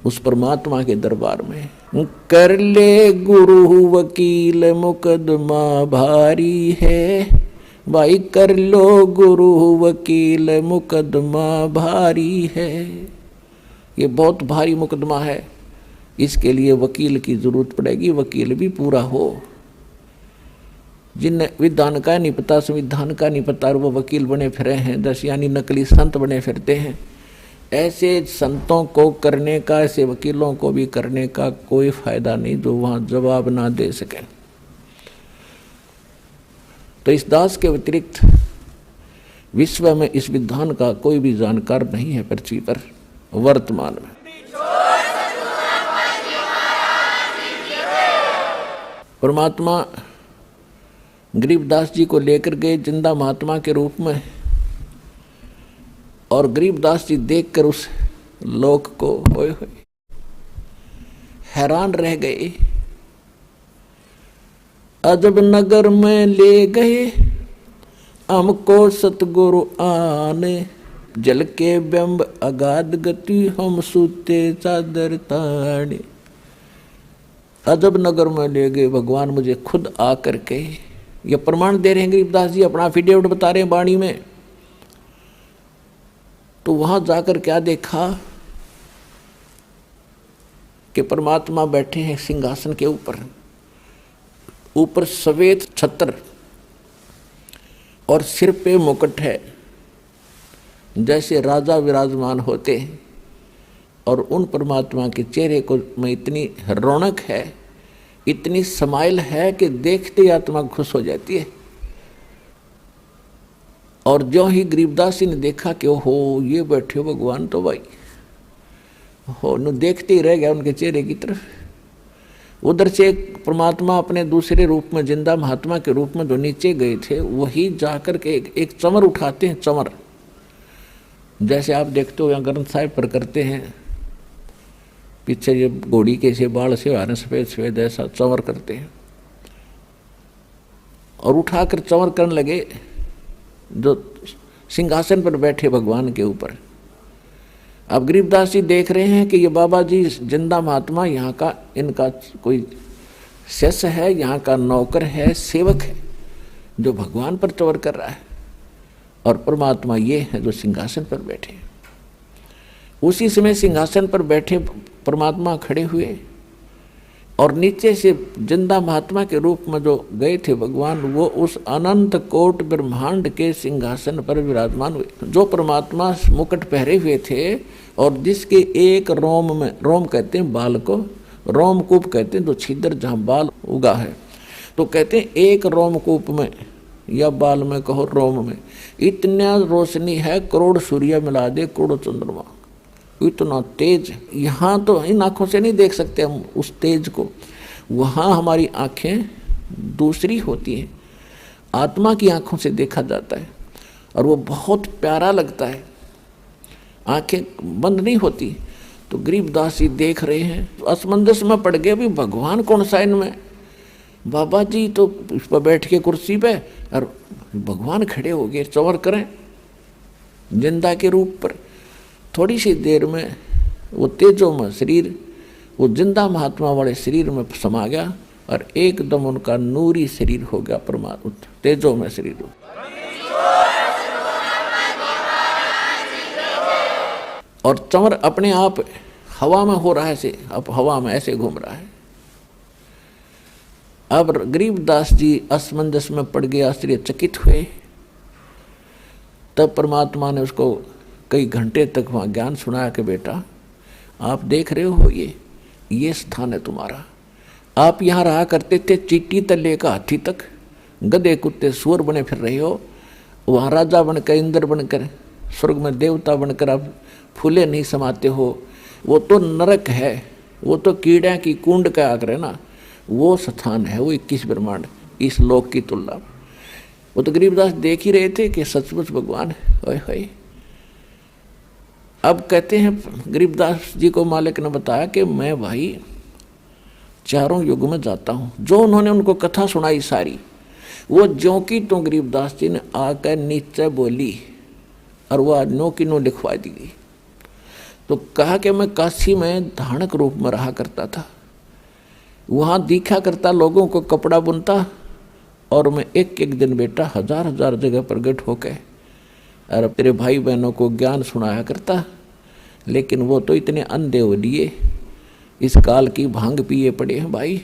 [SPEAKER 1] उस परमात्मा के दरबार में। कर ले गुरु वकील मुकदमा भारी है, भाई कर लो गुरु वकील मुकदमा भारी है। ये बहुत भारी मुकदमा है, इसके लिए वकील की जरूरत पड़ेगी, वकील भी पूरा हो। जिन विधान का नहीं पता, संविधान का नहीं पता, और वो वकील बने फिरे हैं, दस यानी नकली संत बने फिरते हैं। ऐसे संतों को करने का, ऐसे वकीलों को भी करने का कोई फायदा नहीं जो वहाँ जवाब ना दे सके। तो इस दास के अतिरिक्त विश्व में इस विधान का कोई भी जानकार नहीं है पृथ्वी पर वर्तमान में। परमात्मा गरीबदास जी को लेकर गए जिंदा महात्मा के रूप में, और गरीबदास जी देखकर उस लोक को होए हैरान रह गए। अजब नगर में ले गए हमको सतगुरु आने, जल के बिंब अगाध गति हम सूते चादर ताने। अजब नगर में ले गए भगवान मुझे खुद आकर के, ये प्रमाण दे रहे हैं गरीबदास जी, अपना एफिडेविट बता रहे हैं वाणी में। तो वहां जाकर क्या देखा कि परमात्मा बैठे हैं सिंहासन के ऊपर, ऊपर सफेद छत्र और सिर पे मुकुट है, जैसे राजा विराजमान होते हैं। और उन परमात्मा के चेहरे को में इतनी रौनक है, इतनी समाइल है कि देखते ही आत्मा खुश हो जाती है। और जो ही गरीबदास जी ने देखा कि ओहो ये बैठे हो भगवान, तो भाई हो न देखते ही रह गया उनके चेहरे की तरफ। उधर से एक परमात्मा अपने दूसरे रूप में, जिंदा महात्मा के रूप में जो नीचे गए थे, वही जाकर के एक चमर उठाते हैं। चमर जैसे आप देखते हो यहाँ ग्रंथ साहिब पर करते हैं, पीछे ये घोड़ी के से बाल से आ रहे सफेद सफेद, ऐसा चंवर करते हैं। और उठाकर चंवर करने लगे जो सिंहासन पर बैठे भगवान के ऊपर। अब गरीबदास जी देख रहे हैं कि ये बाबा जी जिंदा महात्मा यहाँ का, इनका कोई शिष्य है, यहाँ का नौकर है, सेवक है, जो भगवान पर चंवर कर रहा है। और परमात्मा ये है जो सिंहासन पर बैठे। उसी समय सिंहासन पर बैठे परमात्मा खड़े हुए, और नीचे से जिंदा महात्मा के रूप में जो गए थे भगवान, वो उस अनंत कोट ब्रह्मांड के सिंहासन पर विराजमान हुए। जो परमात्मा मुकुट पहरे हुए थे और जिसके एक रोम में, रोम कहते हैं बाल को, रोमकूप कहते हैं जो छिद्र जहाँ बाल उगा है, तो कहते हैं एक रोमकूप में या बाल में कहो रोम में इतना रोशनी है, करोड़ सूर्य मिला दे करोड़ चंद्रमा, इतना तेज। यहाँ तो इन आँखों से नहीं देख सकते हम उस तेज को, वहाँ हमारी आँखें दूसरी होती हैं, आत्मा की आँखों से देखा जाता है, और वो बहुत प्यारा लगता है, आँखें बंद नहीं होती। तो गरीबदास जी देख रहे हैं, असमंजस में पड़ गए, भी भगवान कौन सा इनमें। बाबा जी तो इस पर बैठ के कुर्सी पे, और भगवान खड़े हो गए चंवर करें जिंदा के रूप पर। थोड़ी सी देर में वो तेजो में शरीर, वो जिंदा महात्मा वाले शरीर में समा गया, और एकदम उनका नूरी शरीर हो गया, परमात्मा तेजो में शरीर। और चंवर अपने आप हवा में हो रहा है, ऐसे अब हवा में ऐसे घूम रहा है। अब गरीबदास जी असमंजस में पड़ गए, आश्चर्यचकित हुए। तब परमात्मा ने उसको कई घंटे तक वहाँ ज्ञान सुनाया कि बेटा आप देख रहे हो ये स्थान है तुम्हारा। आप यहाँ रहा करते थे, चींटी तले का हाथी तक, गधे कुत्ते सुअर बने फिर रहे हो। वहाँ राजा बनकर, इंद्र बनकर, स्वर्ग में देवता बनकर आप फूले नहीं समाते हो। वो तो नरक है, वो तो कीड़े की कुंड का आकर है ना, वो स्थान है वो 21 ब्रह्मांड इस लोक की तुलना में। वो तो गरीबदास देख ही रहे थे कि सचमुच भगवान है। अब कहते हैं गरीबदास जी को मालिक ने बताया कि मैं भाई चारों युग में जाता हूँ। जो उन्होंने उनको कथा सुनाई सारी, वो ज्यों की तो गरीबदास जी ने आकर नीचे बोली और वह नो की नो लिखवा दी गई। तो कहा कि मैं काशी में धानक रूप में रहा करता था, वहाँ दिखा करता, लोगों को कपड़ा बुनता, और मैं एक एक दिन बेटा हजार हजार जगह प्रकट होकर और तेरे भाई बहनों को ज्ञान सुनाया करता। लेकिन वो तो इतने अंधे हो लिए, इस काल की भांग पिए पड़े हैं भाई,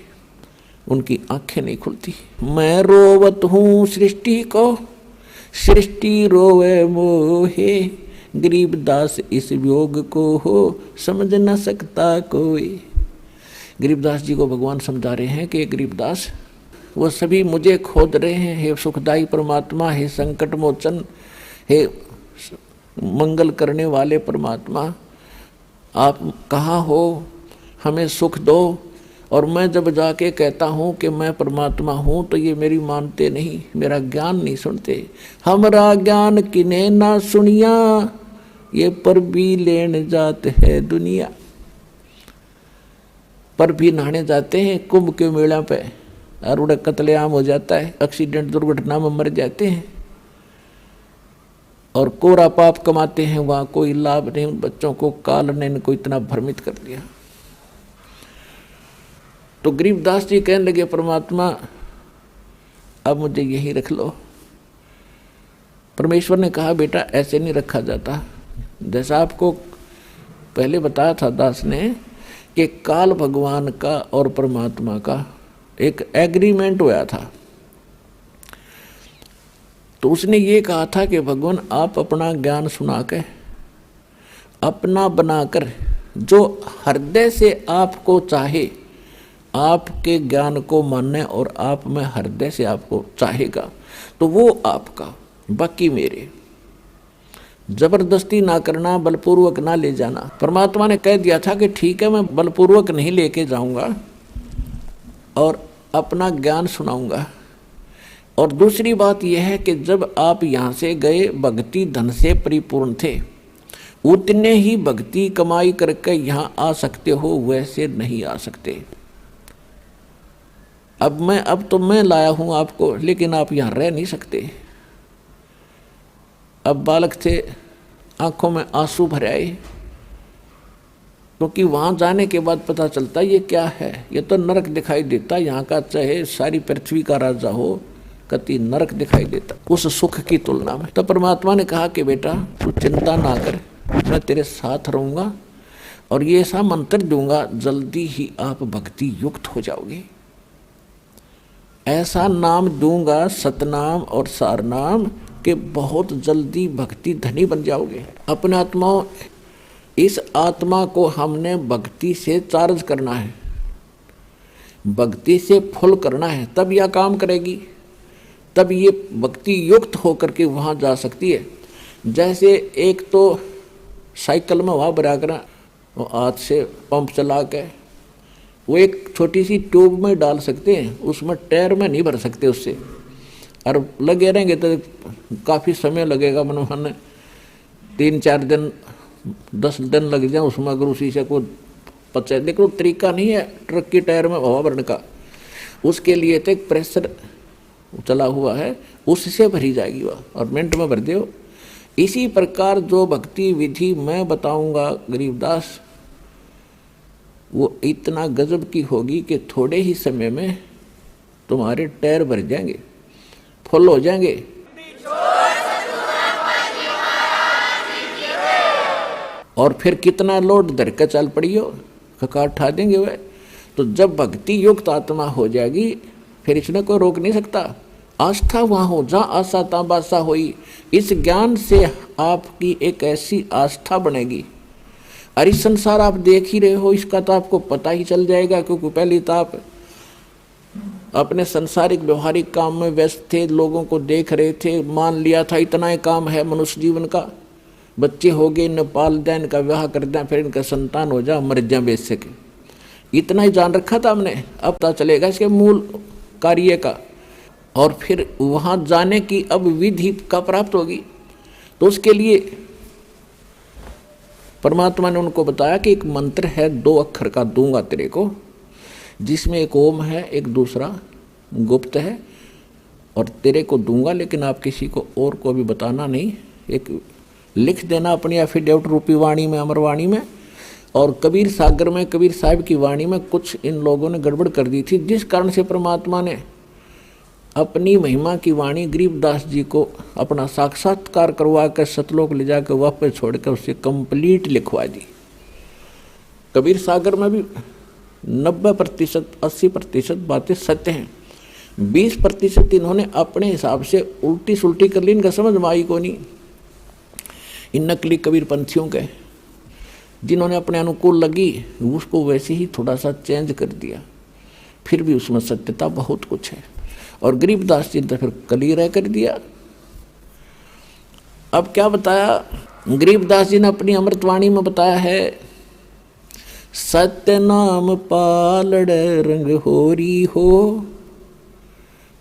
[SPEAKER 1] उनकी आंखें नहीं खुलती। मैं रोवत हूँ सृष्टि को, सृष्टि रोवे मोहे, गरीबदास इस योग को हो समझ न सकता कोई। गरीबदास जी को भगवान समझा रहे हैं कि गरीबदास वो सभी मुझे खोद रहे हैं। हे सुखदाई परमात्मा, हे संकट मोचन, हे मंगल करने वाले परमात्मा, आप कहाँ हो, हमें सुख दो। और मैं जब जाके कहता हूँ कि मैं परमात्मा हूँ तो ये मेरी मानते नहीं, मेरा ज्ञान नहीं सुनते। हमरा ज्ञान किने ना सुनिया, ये पर भी लेन जात है दुनिया। पर भी नहाने जाते हैं कुंभ के मेला पे, और उड़े कत्लेआम हो जाता है, एक्सीडेंट दुर्घटना में मर जाते हैं, और कोरा पाप कमाते हैं, वहाँ कोई लाभ नहीं। उन बच्चों को काल ने इनको इतना भ्रमित कर दिया। तो गरीबदास जी कहने लगे परमात्मा अब मुझे यही रख लो। परमेश्वर ने कहा बेटा ऐसे नहीं रखा जाता। जैसा आपको पहले बताया था दास ने कि काल भगवान का और परमात्मा का एक एग्रीमेंट हुआ था। तो उसने ये कहा था कि भगवान आप अपना ज्ञान सुना के अपना बनाकर, जो हृदय से आपको चाहे, आपके ज्ञान को माने और आप में हृदय से आपको चाहेगा तो वो आपका, बाकी मेरे। जबरदस्ती ना करना, बलपूर्वक ना ले जाना। परमात्मा ने कह दिया था कि ठीक है मैं बलपूर्वक नहीं लेके जाऊंगा और अपना ज्ञान सुनाऊंगा। और दूसरी बात यह है कि जब आप यहाँ से गए भक्ति धन से परिपूर्ण थे, उतने ही भक्ति कमाई करके यहाँ आ सकते हो, वैसे नहीं आ सकते। अब तो मैं लाया हूँ आपको, लेकिन आप यहाँ रह नहीं सकते। अब बालक थे, आंखों में आंसू भर आए, क्योंकि वहाँ जाने के बाद पता चलता ये क्या है, ये तो नरक दिखाई देता। यहाँ का चाहे सारी पृथ्वी का राजा हो, कति नरक दिखाई देता उस सुख की तुलना में। तो परमात्मा ने कहा कि बेटा तू चिंता ना कर, मैं तेरे साथ रहूँगा और ये ऐसा मंत्र दूंगा, जल्दी ही आप भक्ति युक्त हो जाओगे। ऐसा नाम दूंगा सतनाम और सारनाम कि बहुत जल्दी भक्ति धनी बन जाओगे। अपने आत्माओं, इस आत्मा को हमने भक्ति से चार्ज करना है, भक्ति से फुल करना है, तब यह काम करेगी, तब ये भक्ति युक्त होकर के वहाँ जा सकती है। जैसे एक तो साइकिल में हवा भरा कर हाथ से पंप चला के वो एक छोटी सी ट्यूब में डाल सकते हैं, उसमें टायर में नहीं भर सकते उससे, और लगे रहेंगे तो काफ़ी समय लगेगा। मन 3-4 दिन 10 दिन लग जाए उसमें, अगर उसी से को पचा। लेकिन वो तरीका नहीं है ट्रक की टायर में हवा भरने का, उसके लिए तो एक प्रेशर चला हुआ है, उससे भरी जाएगी वह, और मिनट में भर दो। इसी प्रकार जो भक्ति विधि मैं बताऊंगा गरीबदास, वो इतना गजब की होगी कि थोड़े ही समय में तुम्हारे टायर भर जाएंगे, फुल हो जाएंगे। और फिर कितना लोड धर के चल पड़ी हो, ककार उठा देंगे वह। तो जब भक्ति युक्त आत्मा हो जाएगी फिर इसने कोई रोक नहीं सकता। आस्था वहाँ हो जहाँ आशा तहाँ बासा होई। इस ज्ञान से आपकी एक ऐसी आस्था बनेगी, अरे संसार आप देख ही रहे हो, इसका तो आपको पता ही चल जाएगा, क्योंकि पहले तो आप अपने संसारिक व्यवहारिक काम में व्यस्त थे, लोगों को देख रहे थे, मान लिया था इतना ही काम है मनुष्य जीवन का, बच्चे हो गए, इन्हें पाल दें, इनका विवाह कर दें, फिर इनका संतान हो जा, मर जाए बेच सके, इतना ही जान रखा था हमने। अब पता चलेगा इसके मूल कार्य का, और फिर वहाँ जाने की अब विधि का प्राप्त होगी। तो उसके लिए परमात्मा ने उनको बताया कि एक मंत्र है 2 अक्षर का, दूंगा तेरे को, जिसमें एक ओम है, एक दूसरा गुप्त है, और तेरे को दूंगा लेकिन आप किसी को और को भी बताना नहीं, एक लिख देना अपनी एफिडेविट रूपी वाणी में, अमर वाणी में। और कबीर सागर में कबीर साहिब की वाणी में कुछ इन लोगों ने गड़बड़ कर दी थी, जिस कारण से परमात्मा ने अपनी महिमा की वाणी गरीबदास जी को अपना साक्षात्कार करवा कर सतलोक ले जाकर वापस छोड़कर उससे कंप्लीट लिखवा दी। कबीर सागर में भी 90% 80% बातें सत्य हैं, 20% इन्होंने अपने हिसाब से उल्टी सुल्टी कर ली, इनका समझ में आई को नहीं। इन नकली कबीर पंथियों के जिन्होंने अपने अनुकूल लगी उसको वैसे ही थोड़ा सा चेंज कर दिया, फिर भी उसमें सत्यता बहुत कुछ है। और गरीबदास जी ने फिर क्लियर कर दिया। अब क्या बताया गरीबदास जी ने अपनी अमृतवाणी में बताया है, सत्य नाम पालड़ रंग होरी हो,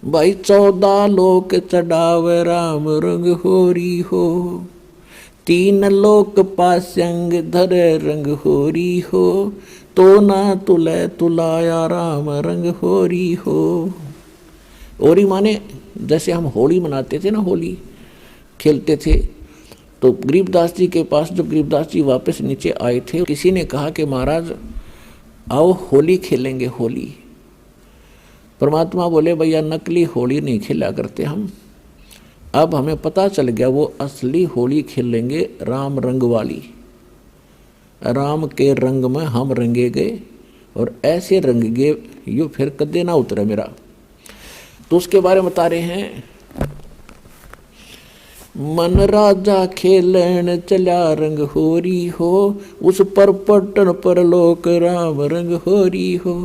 [SPEAKER 1] भाई 14 लोक चढ़ावे राम रंग होरी हो, 3 लोक पास्यंग धरे रंग होरी हो, तो ना तुले तुलाया राम रंग होरी हो। होरी माने जैसे हम होली मनाते थे ना, होली खेलते थे, तो गरीबदास जी के पास जब गरीबदास जी वापस नीचे आए थे, किसी ने कहा कि महाराज आओ होली खेलेंगे होली। परमात्मा बोले भैया नकली होली नहीं खेला करते हम, अब हमें पता चल गया वो असली होली खेलेंगे राम रंग वाली, राम के रंग में हम रंगे गए और ऐसे रंग गए यो फिर कदे ना उतरे मेरा। तो उसके बारे में बता रहे हैं, मन राजा खेलन चला रंग होरी हो, उस पर पटन पर लोक राम रंग होरी हो।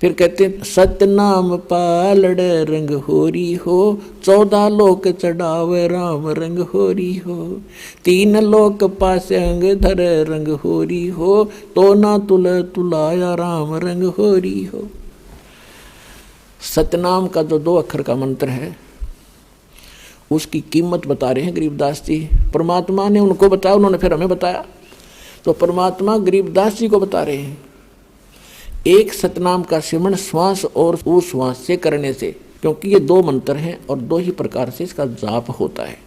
[SPEAKER 1] फिर कहते हैं सत्य नाम पालड़ रंग होरी हो, 14 लोक चढ़ावे राम रंग होरी हो, 3 लोक पासे अंग धरे रंग होरी हो, तो ना तुल तुलाया राम रंग होरी हो। सतनाम का जो 2 अक्षर का मंत्र है उसकी कीमत बता रहे हैं गरीबदास जी। परमात्मा ने उनको बताया, उन्होंने फिर हमें बताया, तो परमात्मा गरीबदास जी को बता रहे हैं एक सतनाम का सिमरण श्वास और उश्वास से करने से, क्योंकि ये 2 मंत्र हैं और 2 ही प्रकार से इसका जाप होता है,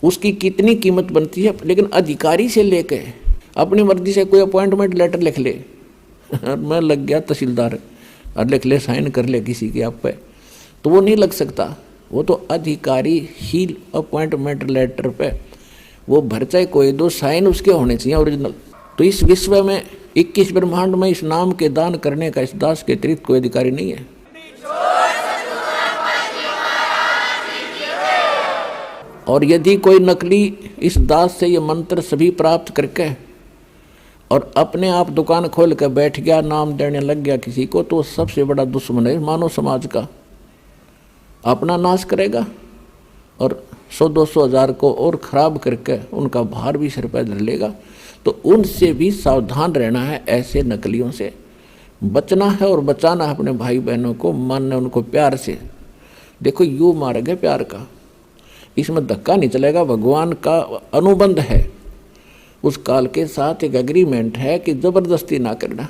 [SPEAKER 1] उसकी कितनी कीमत बनती है। लेकिन अधिकारी से लेके अपनी मर्जी से कोई अपॉइंटमेंट लेटर लिख ले मैं लग गया तहसीलदार और लिख ले, साइन कर ले किसी के आप पे, तो वो नहीं लग सकता। वो तो अधिकारी ही अपॉइंटमेंट लेटर पे वो भर चाहे कोई, 2 साइन उसके होने चाहिए ओरिजिनल। तो इस विश्व में 21 ब्रह्मांड में इस नाम के दान करने का इस दास के अतिरिक्त कोई अधिकारी नहीं है। और यदि कोई नकली इस दास से ये मंत्र सभी प्राप्त करके और अपने आप दुकान खोल कर बैठ गया, नाम देने लग गया किसी को, तो सबसे बड़ा दुश्मन है मानव समाज का, अपना नाश करेगा और 100-200 हज़ार को और खराब करके उनका भार भी सिर पर धर लेगा। तो उनसे भी सावधान रहना है, ऐसे नकलियों से बचना है और बचाना है अपने भाई बहनों को, मानना उनको प्यार से। देखो यूँ मार्ग है प्यार का, इसमें धक्का नहीं चलेगा, भगवान का अनुबंध है, उस काल के साथ एक एग्रीमेंट है कि ज़बरदस्ती ना करना।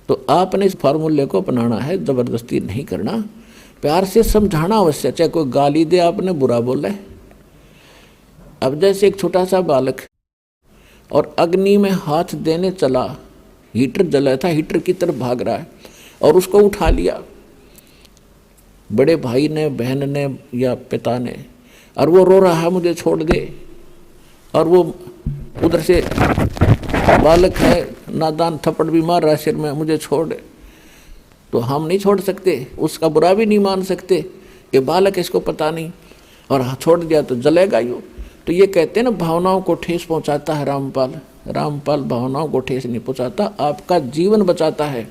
[SPEAKER 1] तो आपने इस फार्मूले को अपनाना है, ज़बरदस्ती नहीं करना, प्यार से समझाना अवश्य, चाहे कोई गाली दे आपने बुरा बोला है। अब जैसे एक छोटा सा बालक और अग्नि में हाथ देने चला, हीटर जला था, हीटर की तरफ भाग रहा है और उसको उठा लिया बड़े भाई ने, बहन ने या पिता ने, और वो रो रहा है मुझे छोड़ दे, और वो उधर से बालक है नादान थप्पड़ भी मार रहा है सिर में, मुझे छोड़, तो हम नहीं छोड़ सकते, उसका बुरा भी नहीं मान सकते, ये बालक इसको पता नहीं, और छोड़ दिया तो जलेगा यूँ। तो ये कहते हैं ना, भावनाओं को ठेस पहुंचाता है रामपाल। रामपाल भावनाओं को ठेस नहीं पहुंचाता, आपका जीवन बचाता है।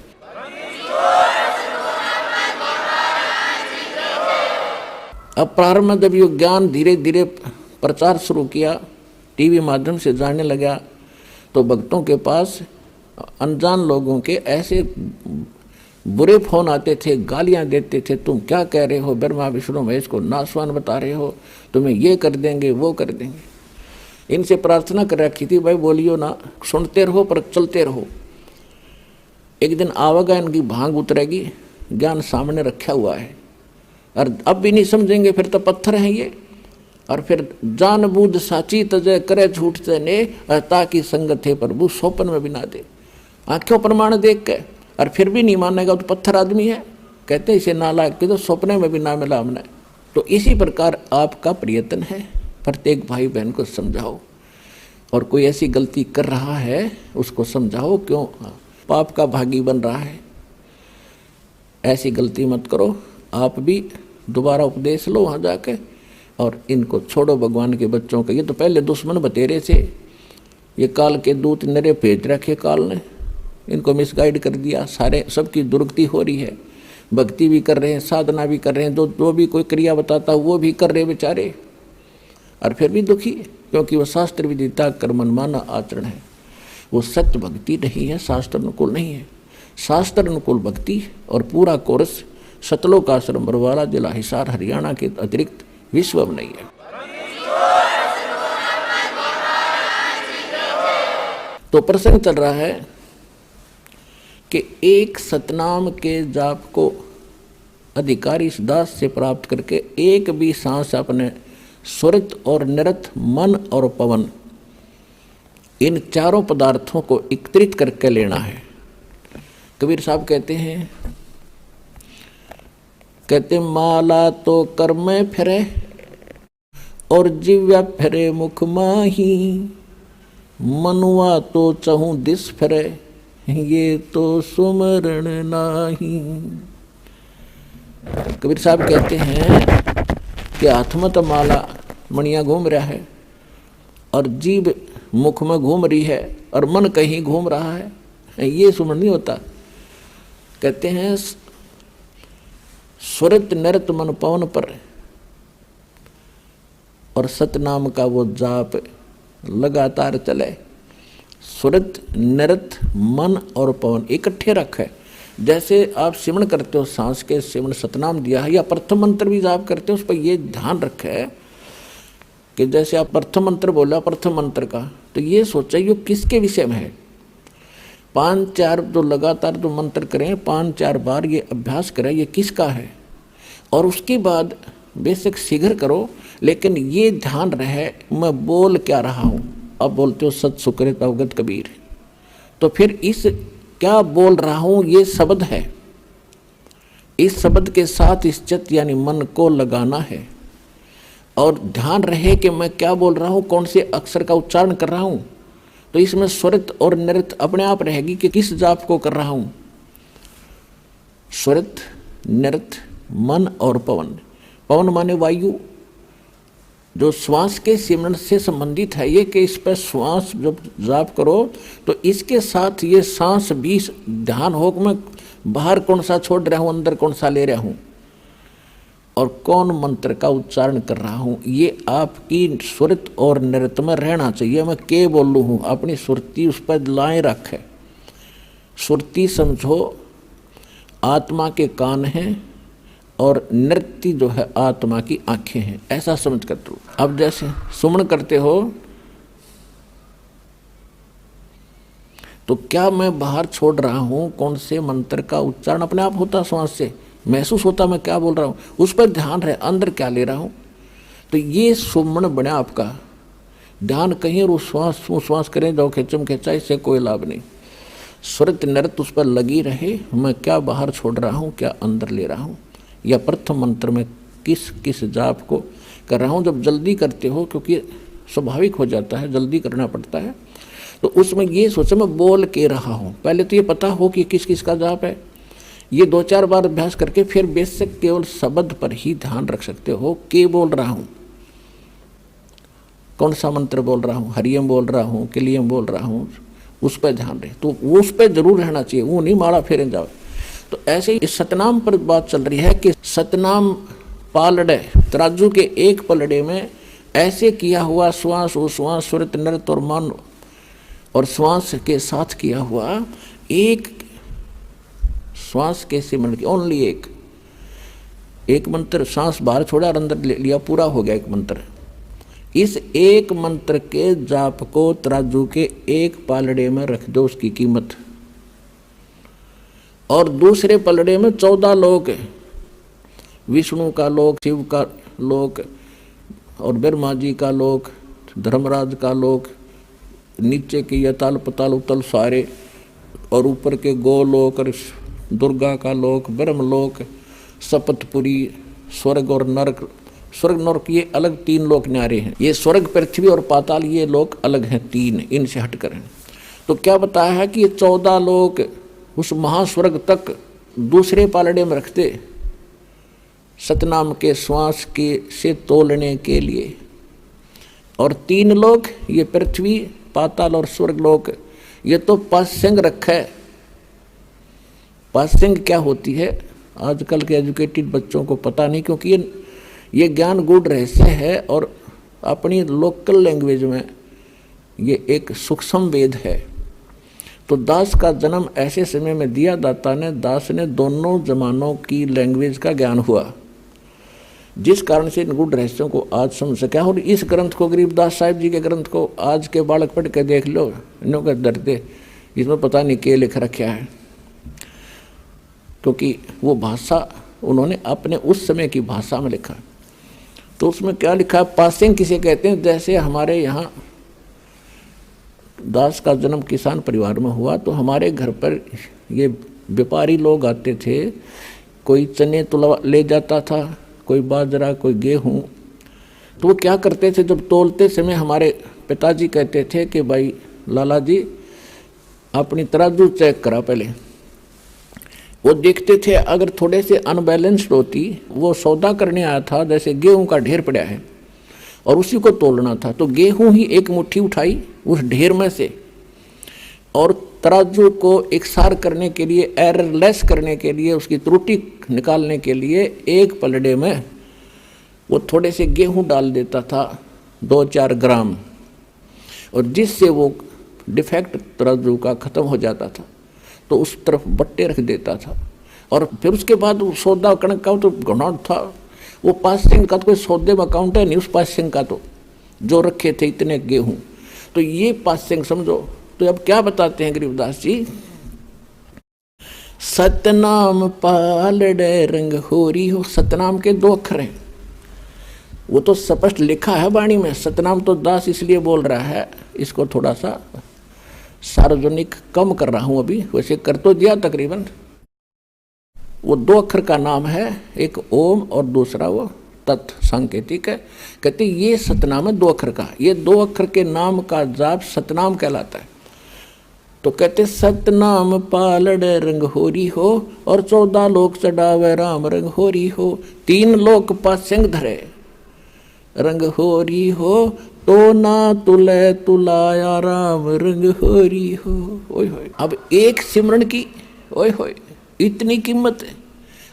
[SPEAKER 1] अब प्रारंभ में जब ये ज्ञान धीरे धीरे प्रचार शुरू किया, टीवी माध्यम से जाने लगा, तो भक्तों के पास अनजान लोगों के ऐसे बुरे फोन आते थे, गालियां देते थे, तुम क्या कह रहे हो, ब्रह्मा विष्णु महेश को नासवान बता रहे हो, तुम्हें ये कर देंगे वो कर देंगे। इनसे प्रार्थना कर रखी थी, भाई बोलियो ना, सुनते रहो पर चलते रहो, एक दिन आवेगा इनकी भांग उतरेगी। ज्ञान सामने रखा हुआ है, और अब भी नहीं समझेंगे फिर तो पत्थर हैं ये। और फिर जान बूझ साची तजय करे झूठ तने, ताकि संगत है प्रभु सोपन में भी ना दे। आंखों प्रमाण देख के और फिर भी नहीं मानेगा तो पत्थर आदमी है, कहते इसे नालायक के तो सपने में भी ना मिला हमने। तो इसी प्रकार आपका प्रयत्न है, प्रत्येक भाई बहन को समझाओ, और कोई ऐसी गलती कर रहा है उसको समझाओ, क्यों पाप का भागी बन रहा है, ऐसी गलती मत करो। आप भी दोबारा उपदेश लो वहाँ जाके, और इनको छोड़ो भगवान के बच्चों के। ये तो पहले दुश्मन बतेरे थे, ये काल के दूत नरे भेज रखे काल ने, इनको मिसगाइड कर दिया, सारे सबकी दुर्गति हो रही है, भक्ति भी कर रहे हैं, साधना भी कर रहे हैं, जो भी कोई क्रिया बताता वो भी कर रहे बेचारे, और फिर भी दुखी, क्योंकि वो शास्त्र विदिता कर्म मनमाना आचरण है, वो सत्य भक्ति नहीं है, शास्त्र अनुकूल नहीं है। शास्त्र अनुकूल भक्ति और पूरा कोर्स सतलोक आश्रम बरवाला जिला हिसार हरियाणा के अतिरिक्त विश्व में नहीं है। तो प्रसंग चल रहा है कि एक सतनाम के जाप को अधिकारी इस दास से प्राप्त करके एक भी सांस अपने स्वरित और निरत मन और पवन इन चारों पदार्थों को एकत्रित करके लेना है। कबीर साहब कहते माला तो कर में फिरे और जिव्या फिरे मुख माही, मनुआ तो चहूँ दिस फिरे ये तो सुमरण नाही। कबीर साहब कहते हैं कि हाथ में तो माला मणिया घूम रहा है, और जीभ मुख में घूम रही है, और मन कहीं घूम रहा है, ये सुमरण नहीं होता। कहते हैं स्वरित नृत मन पवन पर, और सतनाम का वो जाप लगातार चले। सुरत नृत मन और पवन इकट्ठे रखे। जैसे आप सिमरण करते हो, सांस के सिमरण सतनाम दिया है, या प्रथम मंत्र भी जाप करते हो, उस पर ये ध्यान रखे कि जैसे आप प्रथम मंत्र बोला प्रथम मंत्र का, तो ये सोचा ये किसके विषय में है। 5-4 जो लगातार जो मंत्र करें, 5-4 बार ये अभ्यास करें, ये किसका है। और उसके बाद बेशक शीघ्र करो, लेकिन ये ध्यान रहे मैं बोल क्या रहा हूँ। अब बोलते हो सत सुकृत अवगत कबीर, तो फिर इस क्या बोल रहा हूँ ये शब्द है, इस शब्द के साथ इस चित्त यानी मन को लगाना है, और ध्यान रहे कि मैं क्या बोल रहा हूँ, कौन से अक्षर का उच्चारण कर रहा हूँ। तो इसमें स्वरित और नृत अपने आप रहेगी कि किस जाप को कर रहा हूँ। स्वरित नृत मन और पवन। पवन माने वायु, जो श्वास के सिमरण से संबंधित है। ये कि इस पर श्वास जब जाप करो तो इसके साथ ये सांस भी ध्यान हो कि मैं बाहर कौन सा छोड़ रहा हूँ, अंदर कौन सा ले रहा हूँ, और कौन मंत्र का उच्चारण कर रहा हूँ। ये आपकी सुरत और नृत्य में रहना चाहिए। मैं के बोलूँ हूँ, अपनी सुरती उस पर लाए रखे। सुरती समझो आत्मा के कान हैं, और नृत्य जो है आत्मा की आंखें हैं, ऐसा समझ कर दो। अब जैसे सुमन करते हो तो क्या मैं बाहर छोड़ रहा हूँ, कौन से मंत्र का उच्चारण अपने आप होता, श्वास से महसूस होता मैं क्या बोल रहा हूँ, उस पर ध्यान रहे अंदर क्या ले रहा हूँ। तो ये सुमन बने आपका ध्यान कहीं और श्वास करें जाओ खेचम खेचा, इससे कोई लाभ नहीं। स्वरित नृत्य उस पर लगी रहे, मैं क्या बाहर छोड़ रहा हूँ, क्या अंदर ले रहा हूँ, या प्रथम मंत्र में किस किस जाप को कर रहा हूँ। जब जल्दी करते हो, क्योंकि स्वाभाविक हो जाता है, जल्दी करना पड़ता है। तो उसमें ये सोचो मैं बोल के रहा हूँ, पहले तो ये पता हो कि किस किस का जाप है। ये 2-4 बार अभ्यास करके फिर बेसिक केवल शब्द पर ही ध्यान रख सकते हो। के बोल रहा हूँ, कौन सा मंत्र बोल रहा हूँ, हरियम बोल रहा हूँ, किलियम बोल रहा हूँ, उस पर ध्यान रहे। तो उस पर जरूर रहना चाहिए, वो नहीं मारा फेरे जाओ। तो ऐसे ही इस सतनाम पर बात चल रही है कि सतनाम पालड़े, तराजू के एक पलड़े में ऐसे किया हुआ श्वास उश्वास सुरत नृत और मन और श्वास के साथ किया हुआ एक श्वास के सिमरण की, ओनली एक मंत्र, सांस बाहर छोड़ा और अंदर ले लिया, पूरा हो गया एक मंत्र। इस एक मंत्र के जाप को तराजू के एक पालड़े में रख दो, उसकी कीमत। और दूसरे पलड़े में 14 लोक, विष्णु का लोक, शिव का लोक और ब्रह्मा जी का लोक, धर्मराज का लोक, नीचे के यताल पताल उतल सारे, और ऊपर के गोलोक और दुर्गा का लोक, ब्रह्मलोक, सपतपुरी, स्वर्ग और नरक। स्वर्ग नरक ये अलग 3 लोक न्यारे हैं। ये स्वर्ग, पृथ्वी और पाताल ये लोक अलग हैं 3, इनसे हटकर हैं। तो क्या बताया है कि ये 14 लोक उस महास्वर्ग तक दूसरे पालड़े में रखते सतनाम के श्वास के से तोलने के लिए। और 3 लोक ये पृथ्वी, पाताल और स्वर्ग लोक, ये तो पास्यंग रखा है। पास्यंग क्या होती है आजकल के एजुकेटेड बच्चों को पता नहीं, क्योंकि ये ज्ञान गूढ़ रहस्य है और अपनी लोकल लैंग्वेज में ये एक सूक्ष्म वेद है। तो दास का जन्म ऐसे समय में दिया, दाता ने, दास ने दोनों जमानों की लैंग्वेज का ज्ञान हुआ, जिस कारण से इन गूढ़ रहस्यों को आज समझ सका। और इस ग्रंथ को, गरीबदास साहिब जी के ग्रंथ को आज के बालक पढ़ के देख लो, इन्हों का डरते इसमें पता नहीं क्या लिख रखा है, क्योंकि वो भाषा उन्होंने अपने उस समय की भाषा में लिखा। तो उसमें क्या लिखा है, पासिंग किसे कहते हैं। जैसे हमारे यहाँ दास का जन्म किसान परिवार में हुआ, तो हमारे घर पर ये व्यापारी लोग आते थे, कोई चने तुला ले जाता था, कोई बाजरा, कोई गेहूँ। तो वो क्या करते थे, जब तोलते समय हमारे पिताजी कहते थे कि भाई लाला जी अपनी तराजू चेक करा पहले। वो देखते थे अगर थोड़े से अनबैलेंस्ड होती, वो सौदा करने आया था, जैसे गेहूं का ढेर पड़ा है और उसी को तोलना था, तो गेहूं ही एक मुट्ठी उठाई उस ढेर में से, और तराजू को एकसार करने के लिए, एररलेस करने के लिए, उसकी त्रुटि निकालने के लिए एक पलड़े में वो थोड़े से गेहूं डाल देता था, 2-4 ग्राम, और जिससे वो डिफेक्ट तराजू का ख़त्म हो जाता था। तो उस तरफ बट्टे रख देता था। और फिर उसके बाद वो सौदा कणक का तो घना था, वो पासिंग का तो कोई सौदे में अकाउंट है नहीं उस पासिंग का, तो जो रखे थे इतने गेहूं, तो ये पासिंग समझो। तो अब क्या बताते हैं गरीबदास जी, सतनाम पालड़े रंग होरी हो। सतनाम के 2 अक्षर हैं, वो तो स्पष्ट लिखा है वाणी में। सतनाम तो दास इसलिए बोल रहा है, इसको थोड़ा सा सार्वजनिक कम कर रहा हूं अभी, वैसे कर तो दिया तकरीबन। वो 2 अक्षर का नाम है, एक ओम और दूसरा वो तत् सांकेतिक है। कहते ये सतनाम है 2 अक्षर का, ये 2 अक्षर के नाम का जाप सतनाम कहलाता है। तो कहते सतनाम पालड़े रंग होरी हो, और 14 लोक चढ़ावे राम रंग होरी हो। 3 लोक पासिंग धरे रंग होरी हो, तो ना तुले तुलाया राम रंग होरी हो। ओए होए, अब एक सिमरन की ओए होए इतनी कीमत है।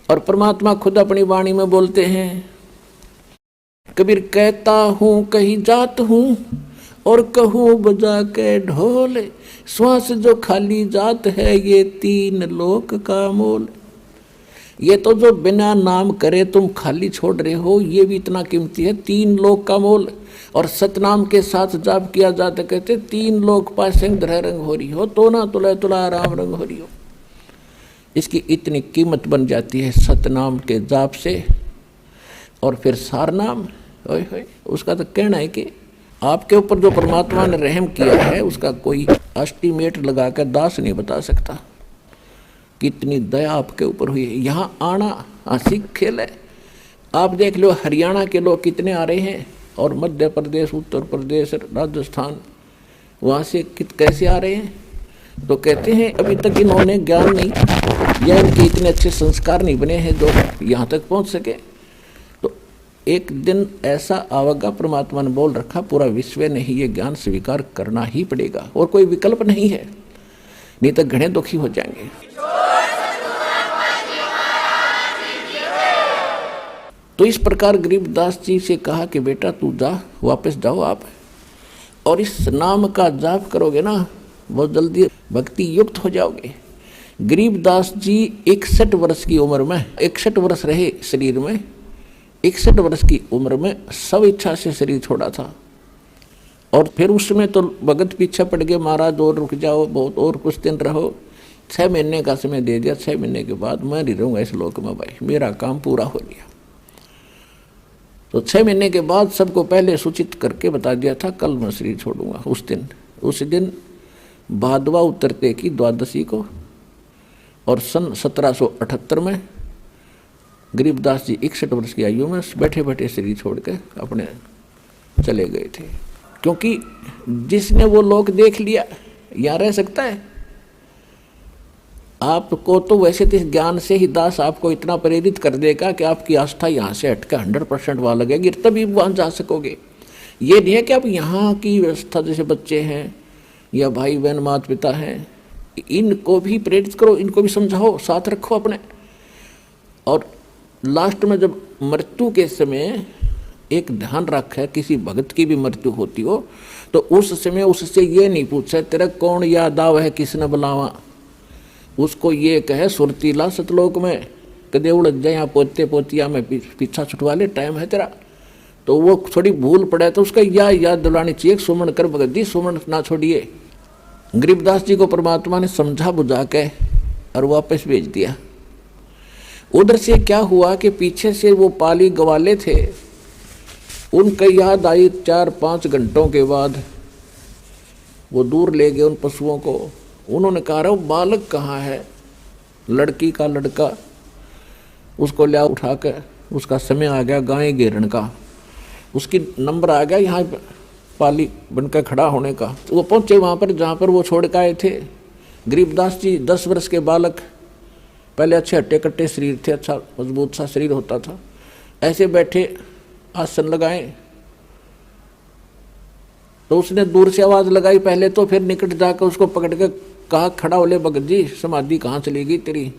[SPEAKER 1] और परमात्मा खुद अपनी वाणी में बोलते हैं, कबीर कहता हूँ कहीं जात हूँ और कहूँ बजा के ढोल, श्वास जो खाली जात है ये 3 लोक का मोल। ये तो जो बिना नाम करे तुम खाली छोड़ रहे हो, ये भी इतना कीमती है, 3 लोक का मोल। और सतनाम के साथ जाप किया जाता, कहते 3 लोक पासिंग धरे रंग हो रही हो, तो ना तुला तुला राम रंग हो रही हो। इसकी इतनी कीमत बन जाती है सतनाम के जाप से। और फिर सारनाम, ओए होए, उसका तो कहना है कि आपके ऊपर जो परमात्मा ने रहम किया है उसका कोई एस्टीमेट लगा कर दास नहीं बता सकता, कितनी दया आपके ऊपर हुई है। यहाँ आना हंसी खेल है। आप देख लो हरियाणा के लोग कितने आ रहे हैं, और मध्य प्रदेश, उत्तर प्रदेश, राजस्थान, वहाँ से कैसे आ रहे हैं? तो कहते हैं अभी तक इन्होंने ज्ञान नहीं या इनके इतने अच्छे संस्कार नहीं बने हैं जो यहाँ तक पहुँच सके। तो एक दिन ऐसा आवेगा, परमात्मा ने बोल रखा, पूरा विश्व ने ही ये ज्ञान स्वीकार करना ही पड़ेगा और कोई विकल्प नहीं है, नहीं तो घने दुखी हो जाएंगे। तो इस प्रकार गरीबदास जी से कहा कि बेटा तू जा, वापस जाओ आप, और इस नाम का जाप करोगे ना बहुत जल्दी भक्ति युक्त हो जाओगे। गरीबदास जी 61 वर्ष की उम्र में, 61 वर्ष रहे शरीर में, 61 वर्ष की उम्र में सब इच्छा से शरीर छोड़ा था। और फिर उसमें तो भगत पीछे पड़ गए, महाराज और रुक जाओ, बहुत और कुछ दिन रहो। 6 महीने का समय दे दिया। 6 महीने के बाद मैं नहीं रहूँगा इस लोक में भाई, मेरा काम पूरा हो गया। तो 6 महीने के बाद सबको पहले सूचित करके बता दिया था कल मैं शरीर छोड़ूंगा। उस दिन भादवा उतरते की द्वादशी को, और सन 1778 में गरीबदास जी 61 वर्ष की आयु में बैठे बैठे शरीर छोड़ के अपने चले गए थे। क्योंकि जिसने वो लोक देख लिया यहाँ रह सकता है? आपको तो वैसे तो इस ज्ञान से ही दास आपको इतना प्रेरित कर देगा कि आपकी आस्था यहाँ से हटकर 100% वहाँ लगेगी, तभी वहाँ जा सकोगे। ये नहीं है कि आप यहाँ की व्यवस्था, जैसे बच्चे हैं या भाई बहन माता पिता हैं, इनको भी प्रेरित करो, इनको भी समझाओ, साथ रखो अपने। और लास्ट में जब मृत्यु के समय एक ध्यान रखे, किसी भगत की भी मृत्यु होती हो तो उस समय उससे ये नहीं पूछे तेरा कौन याद आव है, किसने बुलावा। उसको ये कहे सुरतीला सतलोक में कदे उड़ जाए, पोते पोतिया में पीछा छुटवा ले, टाइम है तेरा। तो वो थोड़ी भूल पड़े तो उसका याद दिलानी चाहिए, सुमन कर भगत जी, सुमन ना छोड़िए। गरीबदास जी को परमात्मा ने समझा बुझा के और वापस भेज दिया। उधर से क्या हुआ कि पीछे से वो पाली गवाले थे, उनका याद आई 4-5 घंटों के बाद। वो दूर ले गए उन पशुओं को। उन्होंने कहा वो बालक कहाँ है? लड़की का लड़का, उसको लिया उठा कर, उसका समय आ गया गाय घेरन का, उसकी नंबर आ गया यहाँ पाली बनकर खड़ा होने का। वो पहुँचे वहाँ पर जहाँ पर वो छोड़ के आए थे। गरीबदास जी 10 वर्ष के बालक, पहले अच्छे हट्टे कट्टे शरीर थे, अच्छा मजबूत सा शरीर होता था, ऐसे बैठे आसन लगाए। तो उसने दूर से आवाज़ लगाई पहले तो, फिर निकट जाकर उसको पकड़ के कहा खड़ा हो ले भगत जी, समाधि कहाँ चली गई तेरी?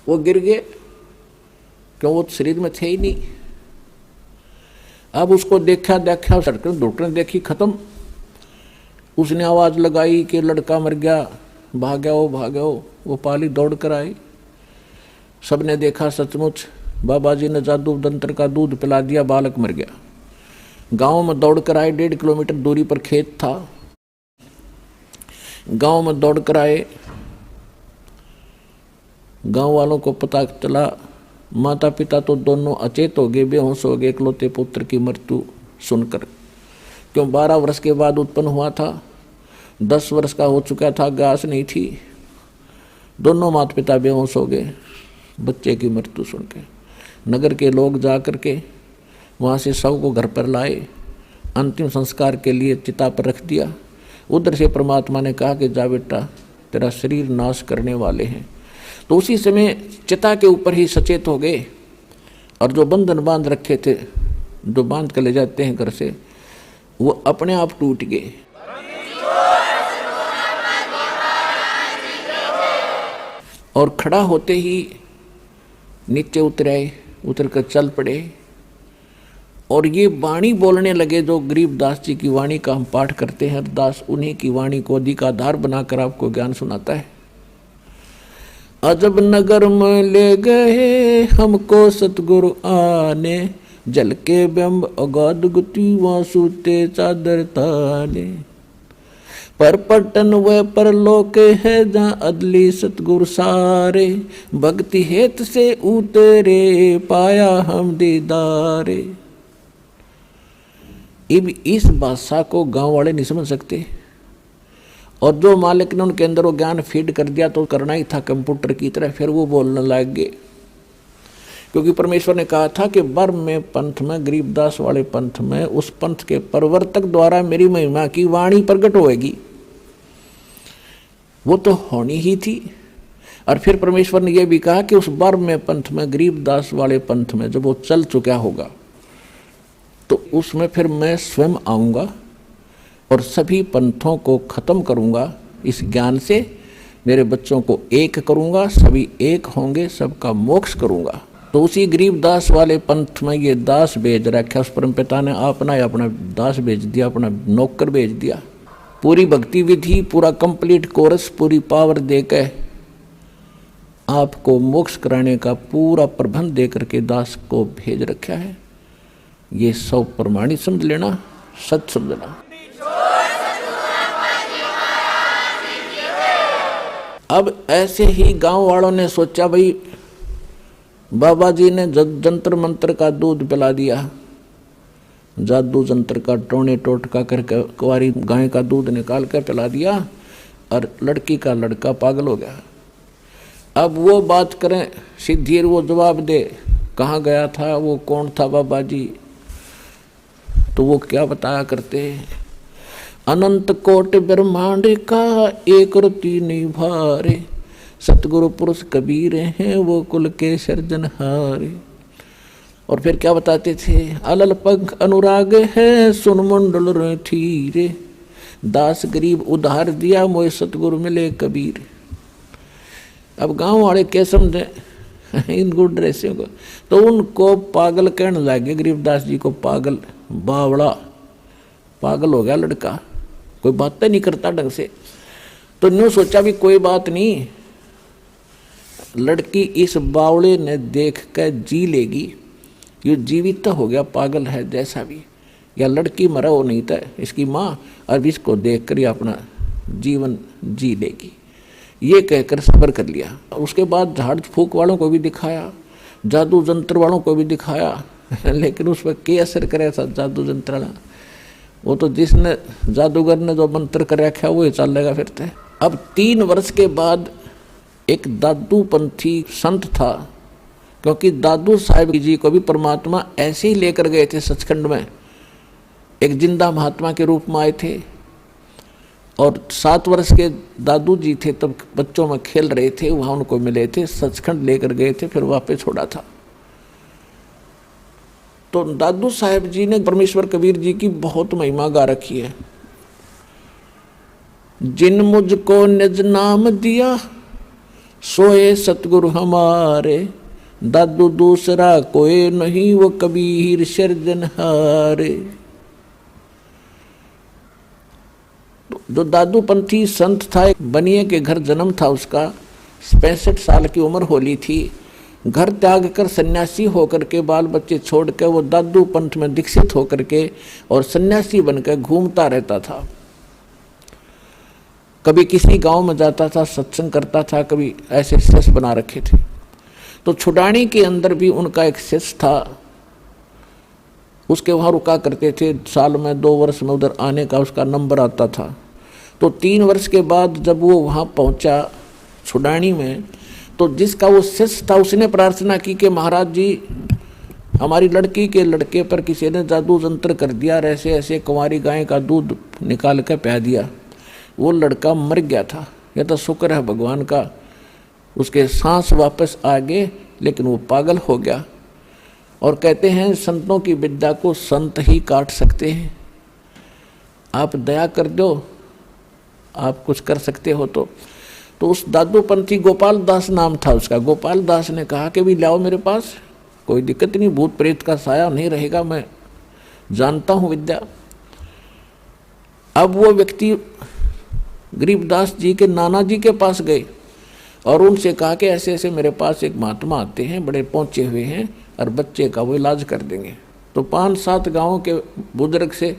[SPEAKER 1] वो गिर गए, क्यों वो शरीर में थे ही नहीं। अब उसको देखा सड़क डॉक्टर ने देखी, खत्म। उसने आवाज़ लगाई कि लड़का मर गया, भागो। वो पाली दौड़ कर आई। सबने देखा सचमुच बाबा जी ने जादू तंत्र का दूध पिला दिया, बालक मर गया। गांव में दौड़ कर आए, 1.5 किलोमीटर दूरी पर खेत था। गांव में दौड़ कर आए, गांव वालों को पता चला, माता पिता तो दोनों अचेत हो गए, बेहोश हो गए इकलौते पुत्र की मृत्यु सुनकर। क्यों 12 वर्ष के बाद उत्पन्न हुआ था, 10 वर्ष का हो चुका था, गास नहीं थी। दोनों माता पिता बेहोश हो गए बच्चे की मृत्यु सुन के। नगर के लोग जा कर के वहाँ से शव को घर पर लाए, अंतिम संस्कार के लिए चिता पर रख दिया। उधर से परमात्मा ने कहा कि जा बेटा, तेरा शरीर नाश करने वाले हैं। तो उसी समय चिता के ऊपर ही सचेत हो गए, और जो बंधन बांध रखे थे, जो बांध कर ले जाते हैं घर से, वो अपने आप टूट गए। और खड़ा होते ही नीचे उतर आए, उतर कर चल पड़े, और ये वाणी बोलने लगे। जो गरीबदास जी की वाणी का हम पाठ करते हैं, दास उन्हीं की वाणी को अधिकाधार बनाकर आपको ज्ञान सुनाता है। अजब नगर में ले गए हमको सतगुरु आने, जल के बिंब अगाध गुति वासुते चादर ताने। पर पटन व परलोक है जहाँ अदली सतगुरु सारे, भक्ति हेत से उतरे पाया हम दीदारे। इस भाषा को गांव वाले नहीं समझ सकते, और जो मालिक ने उनके अंदर वो ज्ञान फीड कर दिया तो करना ही था कंप्यूटर की तरह, फिर वो बोलने लग गए। क्योंकि परमेश्वर ने कहा था कि बर में पंथ में, गरीबदास वाले पंथ में, उस पंथ के प्रवर्तक द्वारा मेरी महिमा की वाणी प्रकट होएगी। वो तो होनी ही थी। और फिर परमेश्वर ने यह भी कहा कि उस बर में पंथ में, गरीबदास वाले पंथ में जब वो चल चुका होगा तो उसमें फिर मैं स्वयं आऊँगा और सभी पंथों को खत्म करूँगा। इस ज्ञान से मेरे बच्चों को एक करूँगा, सभी एक होंगे, सबका मोक्ष करूँगा। तो उसी गरीबदास वाले पंथ में ये दास भेज रखा, उस परमपिता ने अपना दास भेज दिया, अपना नौकर भेज दिया। पूरी भक्ति विधि, पूरा कंप्लीट कोर्स, पूरी पावर देकर आपको मोक्ष कराने का पूरा प्रबंध दे करके दास को भेज रखा है। ये सब प्रमाणित समझ लेना, सच समझना। अब ऐसे ही गांव वालों ने सोचा, भाई बाबा जी ने जंतर मंत्र का दूध पिला दिया, जादू जंत्र का टोने टोटका करके कुंवारी गाय का दूध निकाल कर पिला दिया और लड़की का लड़का पागल हो गया। अब वो बात करें सिद्धि, वो जवाब दे कहाँ गया था, वो कौन था बाबा जी, तो वो क्या बताया करते, अनंत कोट ब्रह्मांड का एक रति निभारे, सतगुरु पुरुष कबीर हैं वो कुल के सर्जनहारे। और फिर क्या बताते थे, अलल पंख अनुराग है सुन मंडल रे थीरे, दास गरीब उधार दिया मोए सतगुरु मिले कबीर। अब गांव वाले क्या समझे इन गुड ड्रेसियों को, तो उनको पागल कहने लगे, गरीबदास जी को पागल, बावड़ा, पागल हो गया लड़का, कोई बातें नहीं करता ढंग से। तो न्यू सोचा भी कोई बात नहीं, लड़की इस बावड़े ने देख कर जी लेगी, ये जीवित तो हो गया, पागल है जैसा भी, या लड़की मरा हो नहीं था इसकी माँ, अब इसको देख कर ये अपना जीवन जी लेगी, ये कहकर सब्र कर लिया। उसके बाद झाड़ फूक वालों को भी दिखाया, जादू जंत्र वालों को भी दिखाया, लेकिन उस पर क्या असर करे था जादू जंत्र वाला, वो तो जिसने जादूगर ने जो मंत्र कर रखा वो चलेगा फिर थे। अब 3 वर्ष के बाद एक दादू पंथी संत था, क्योंकि दादू साहिब जी को भी परमात्मा ऐसे ही लेकर गए थे सचखंड में, एक जिंदा महात्मा के रूप में आए थे। और 7 वर्ष के दादू जी थे, तब बच्चों में खेल रहे थे, वहाँ उनको मिले थे, सचखंड लेकर गए थे, फिर वापस छोड़ा था। तो दादू साहिब जी ने परमेश्वर कबीर जी की बहुत महिमा गा रखी है। जिन मुझको निज नाम दिया सोए सतगुरु हमारे, दादू दूसरा कोई नहीं वो कबीर सिरजनहारे। जो दादू पंथी संत था, एक बनिए के घर जन्म था उसका, 65 साल की उम्र होली थी, घर त्याग कर सन्यासी होकर के, बाल बच्चे छोड़ के वो दादू पंथ में दीक्षित होकर के और सन्यासी बनकर घूमता रहता था। कभी किसी गांव में जाता था, सत्संग करता था, कभी ऐसे शिष्य बना रखे थे। तो छुडानी के अंदर भी उनका एक शिष्य था, उसके वहाँ रुका करते थे, साल में 2 वर्ष में उधर आने का उसका नंबर आता था। तो 3 वर्ष के बाद जब वो वहाँ पहुँचा छुडानी में, तो जिसका वो शिष्य था उसने प्रार्थना की कि महाराज जी हमारी लड़की के लड़के पर किसी ने जादू जंत्र कर दिया, ऐसे ऐसे कुंवारी गाय का दूध निकाल कर पिला दिया, वो लड़का मर गया था। यह तो शुक्र है भगवान का, उसके सांस वापस आ गए, लेकिन वो पागल हो गया। और कहते हैं संतों की विद्या को संत ही काट सकते हैं। आप दया कर दो, आप कुछ कर सकते हो तो उस दादू पंथी गोपाल दास नाम था उसका। गोपाल दास ने कहा कि भी लाओ मेरे पास, कोई दिक्कत नहीं, भूत प्रेत का साया नहीं रहेगा, मैं जानता हूँ विद्या। अब वो व्यक्ति गरीबदास जी के नाना जी के पास गए और उनसे कहा कि ऐसे ऐसे मेरे पास एक महात्मा आते हैं, बड़े पहुँचे हुए हैं और बच्चे का वो इलाज कर देंगे। तो 5-7 गाँव के बुजुर्ग से,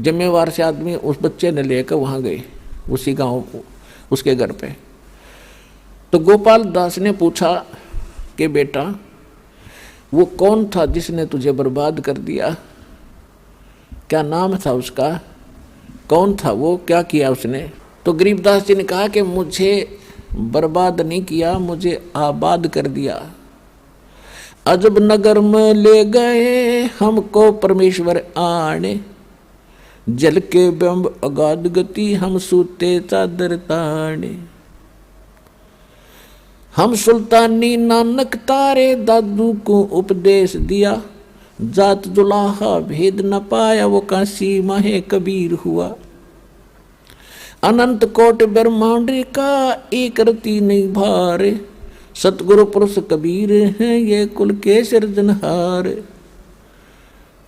[SPEAKER 1] जिम्मेवार से आदमी उस बच्चे ने लेकर वहाँ गए, उसी गाँव उसके घर पे। तो गोपाल दास ने पूछा कि बेटा वो कौन था जिसने तुझे बर्बाद कर दिया, क्या नाम था उसका, कौन था वो, क्या किया उसने। तो गरीबदास जी ने कहा कि मुझे बर्बाद नहीं किया, मुझे आबाद कर दिया। अजब नगर में ले गए हमको परमेश्वर आने, जल के बिंब अगाध गति हम सूते चादर ताने। हम सुल्तानी नानक तारे दादू को उपदेश दिया, जात दुलाहा भेद न पाया वो काशी माहे कबीर हुआ। अनंत कोट ब्रह्मांड का एक रति नहीं भारे, सतगुरु पुरुष कबीर हैं ये कुल के सिरजनहार।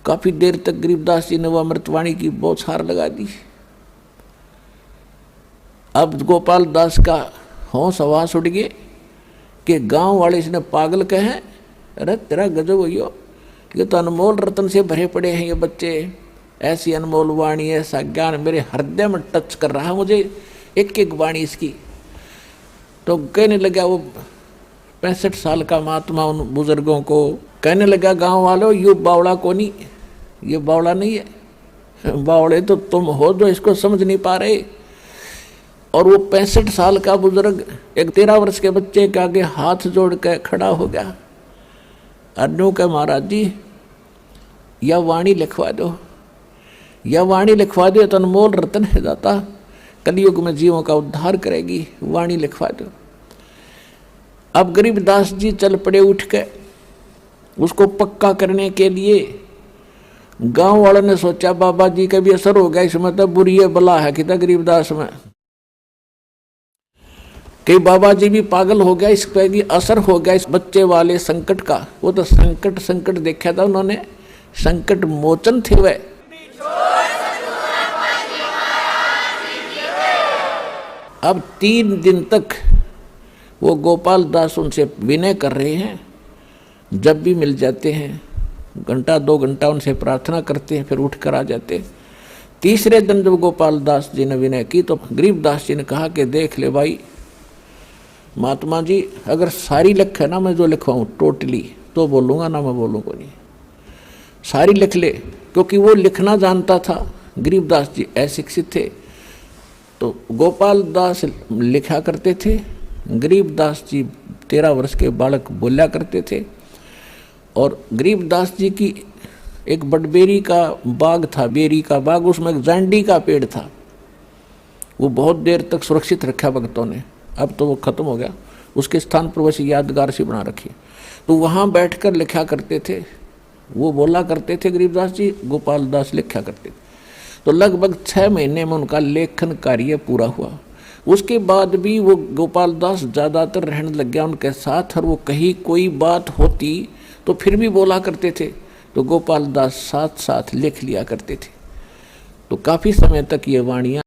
[SPEAKER 1] काफी देर तक गरीबदास जी ने वह अमृतवाणी की बौछार लगा दी। अब गोपाल दास का होश हवास उड़ गए कि गांव वाले इसने पागल कहे, अरे तेरा गजब हो, ये तो अनमोल रतन से भरे पड़े हैं ये बच्चे, ऐसी अनमोल वाणी ऐसा ज्ञान मेरे हृदय में टच कर रहा है मुझे एक एक वाणी इसकी। तो कहने लगा वो 65 साल का महात्मा उन बुजुर्गों को कहने लगा, गांव वालों ये बावड़ा को नहीं, ये बावड़ा नहीं है, बावड़े तो तुम हो जो इसको समझ नहीं पा रहे। और वो 65 साल का बुजुर्ग एक 13 वर्ष के बच्चे के आगे हाथ जोड़ कर खड़ा हो गया। अर्जों के महाराज जी यह वाणी लिखवा दो, यह वाणी लिखवा दो तो अनमोल रतन है दाता, कलयुग में जीवों का उद्धार करेगी, वाणी लिखवा दो। अब गरीबदास जी चल पड़े उठ के उसको पक्का करने के लिए। गांव वालों ने सोचा बाबा जी का भी असर हो गया इसमें, तो बुरी बला है कि गरीबदास में, कि बाबा जी भी पागल हो गया, इस पर भी असर हो गया इस बच्चे वाले संकट का। वो तो संकट देखा था उन्होंने, संकट मोचन थे वह। अब 3 दिन तक वो गोपाल दास उनसे विनय कर रहे हैं, जब भी मिल जाते हैं घंटा 2 घंटा उनसे प्रार्थना करते हैं, फिर उठ कर आ जाते। तीसरे दिन जब गोपाल दास जी ने विनय की तो गरीबदास जी ने कहा कि देख ले भाई महात्मा जी, अगर सारी लिख है ना मैं जो लिखवाऊँ टोटली तो बोलूँगा ना मैं बोलूँगा नहीं, सारी लिख ले, क्योंकि वो लिखना जानता था। गरीबदास जी अशिक्षित थे तो गोपाल दास लिखा करते थे, गरीबदास जी 13 वर्ष के बालक बोला करते थे। और गरीबदास जी की एक बटबेरी का बाग था, बेरी का बाग, उसमें एक जांडी का पेड़ था, वो बहुत देर तक सुरक्षित रखा भक्तों ने, अब तो वो खत्म हो गया, उसके स्थान पर वैसे यादगार सी बना रखी। तो वहाँ बैठकर लिखा करते थे, वो बोला करते थे गरीबदास जी, गोपाल दास लिखा करते थे। तो लगभग 6 महीने में उनका लेखन कार्य पूरा हुआ। उसके बाद भी वो गोपाल दास ज़्यादातर रहने लग गया उनके साथ, और वो कहीं कोई बात होती तो फिर भी बोला करते थे, तो गोपाल दास साथ साथ लिख लिया करते थे। तो काफ़ी समय तक ये वाणियाँ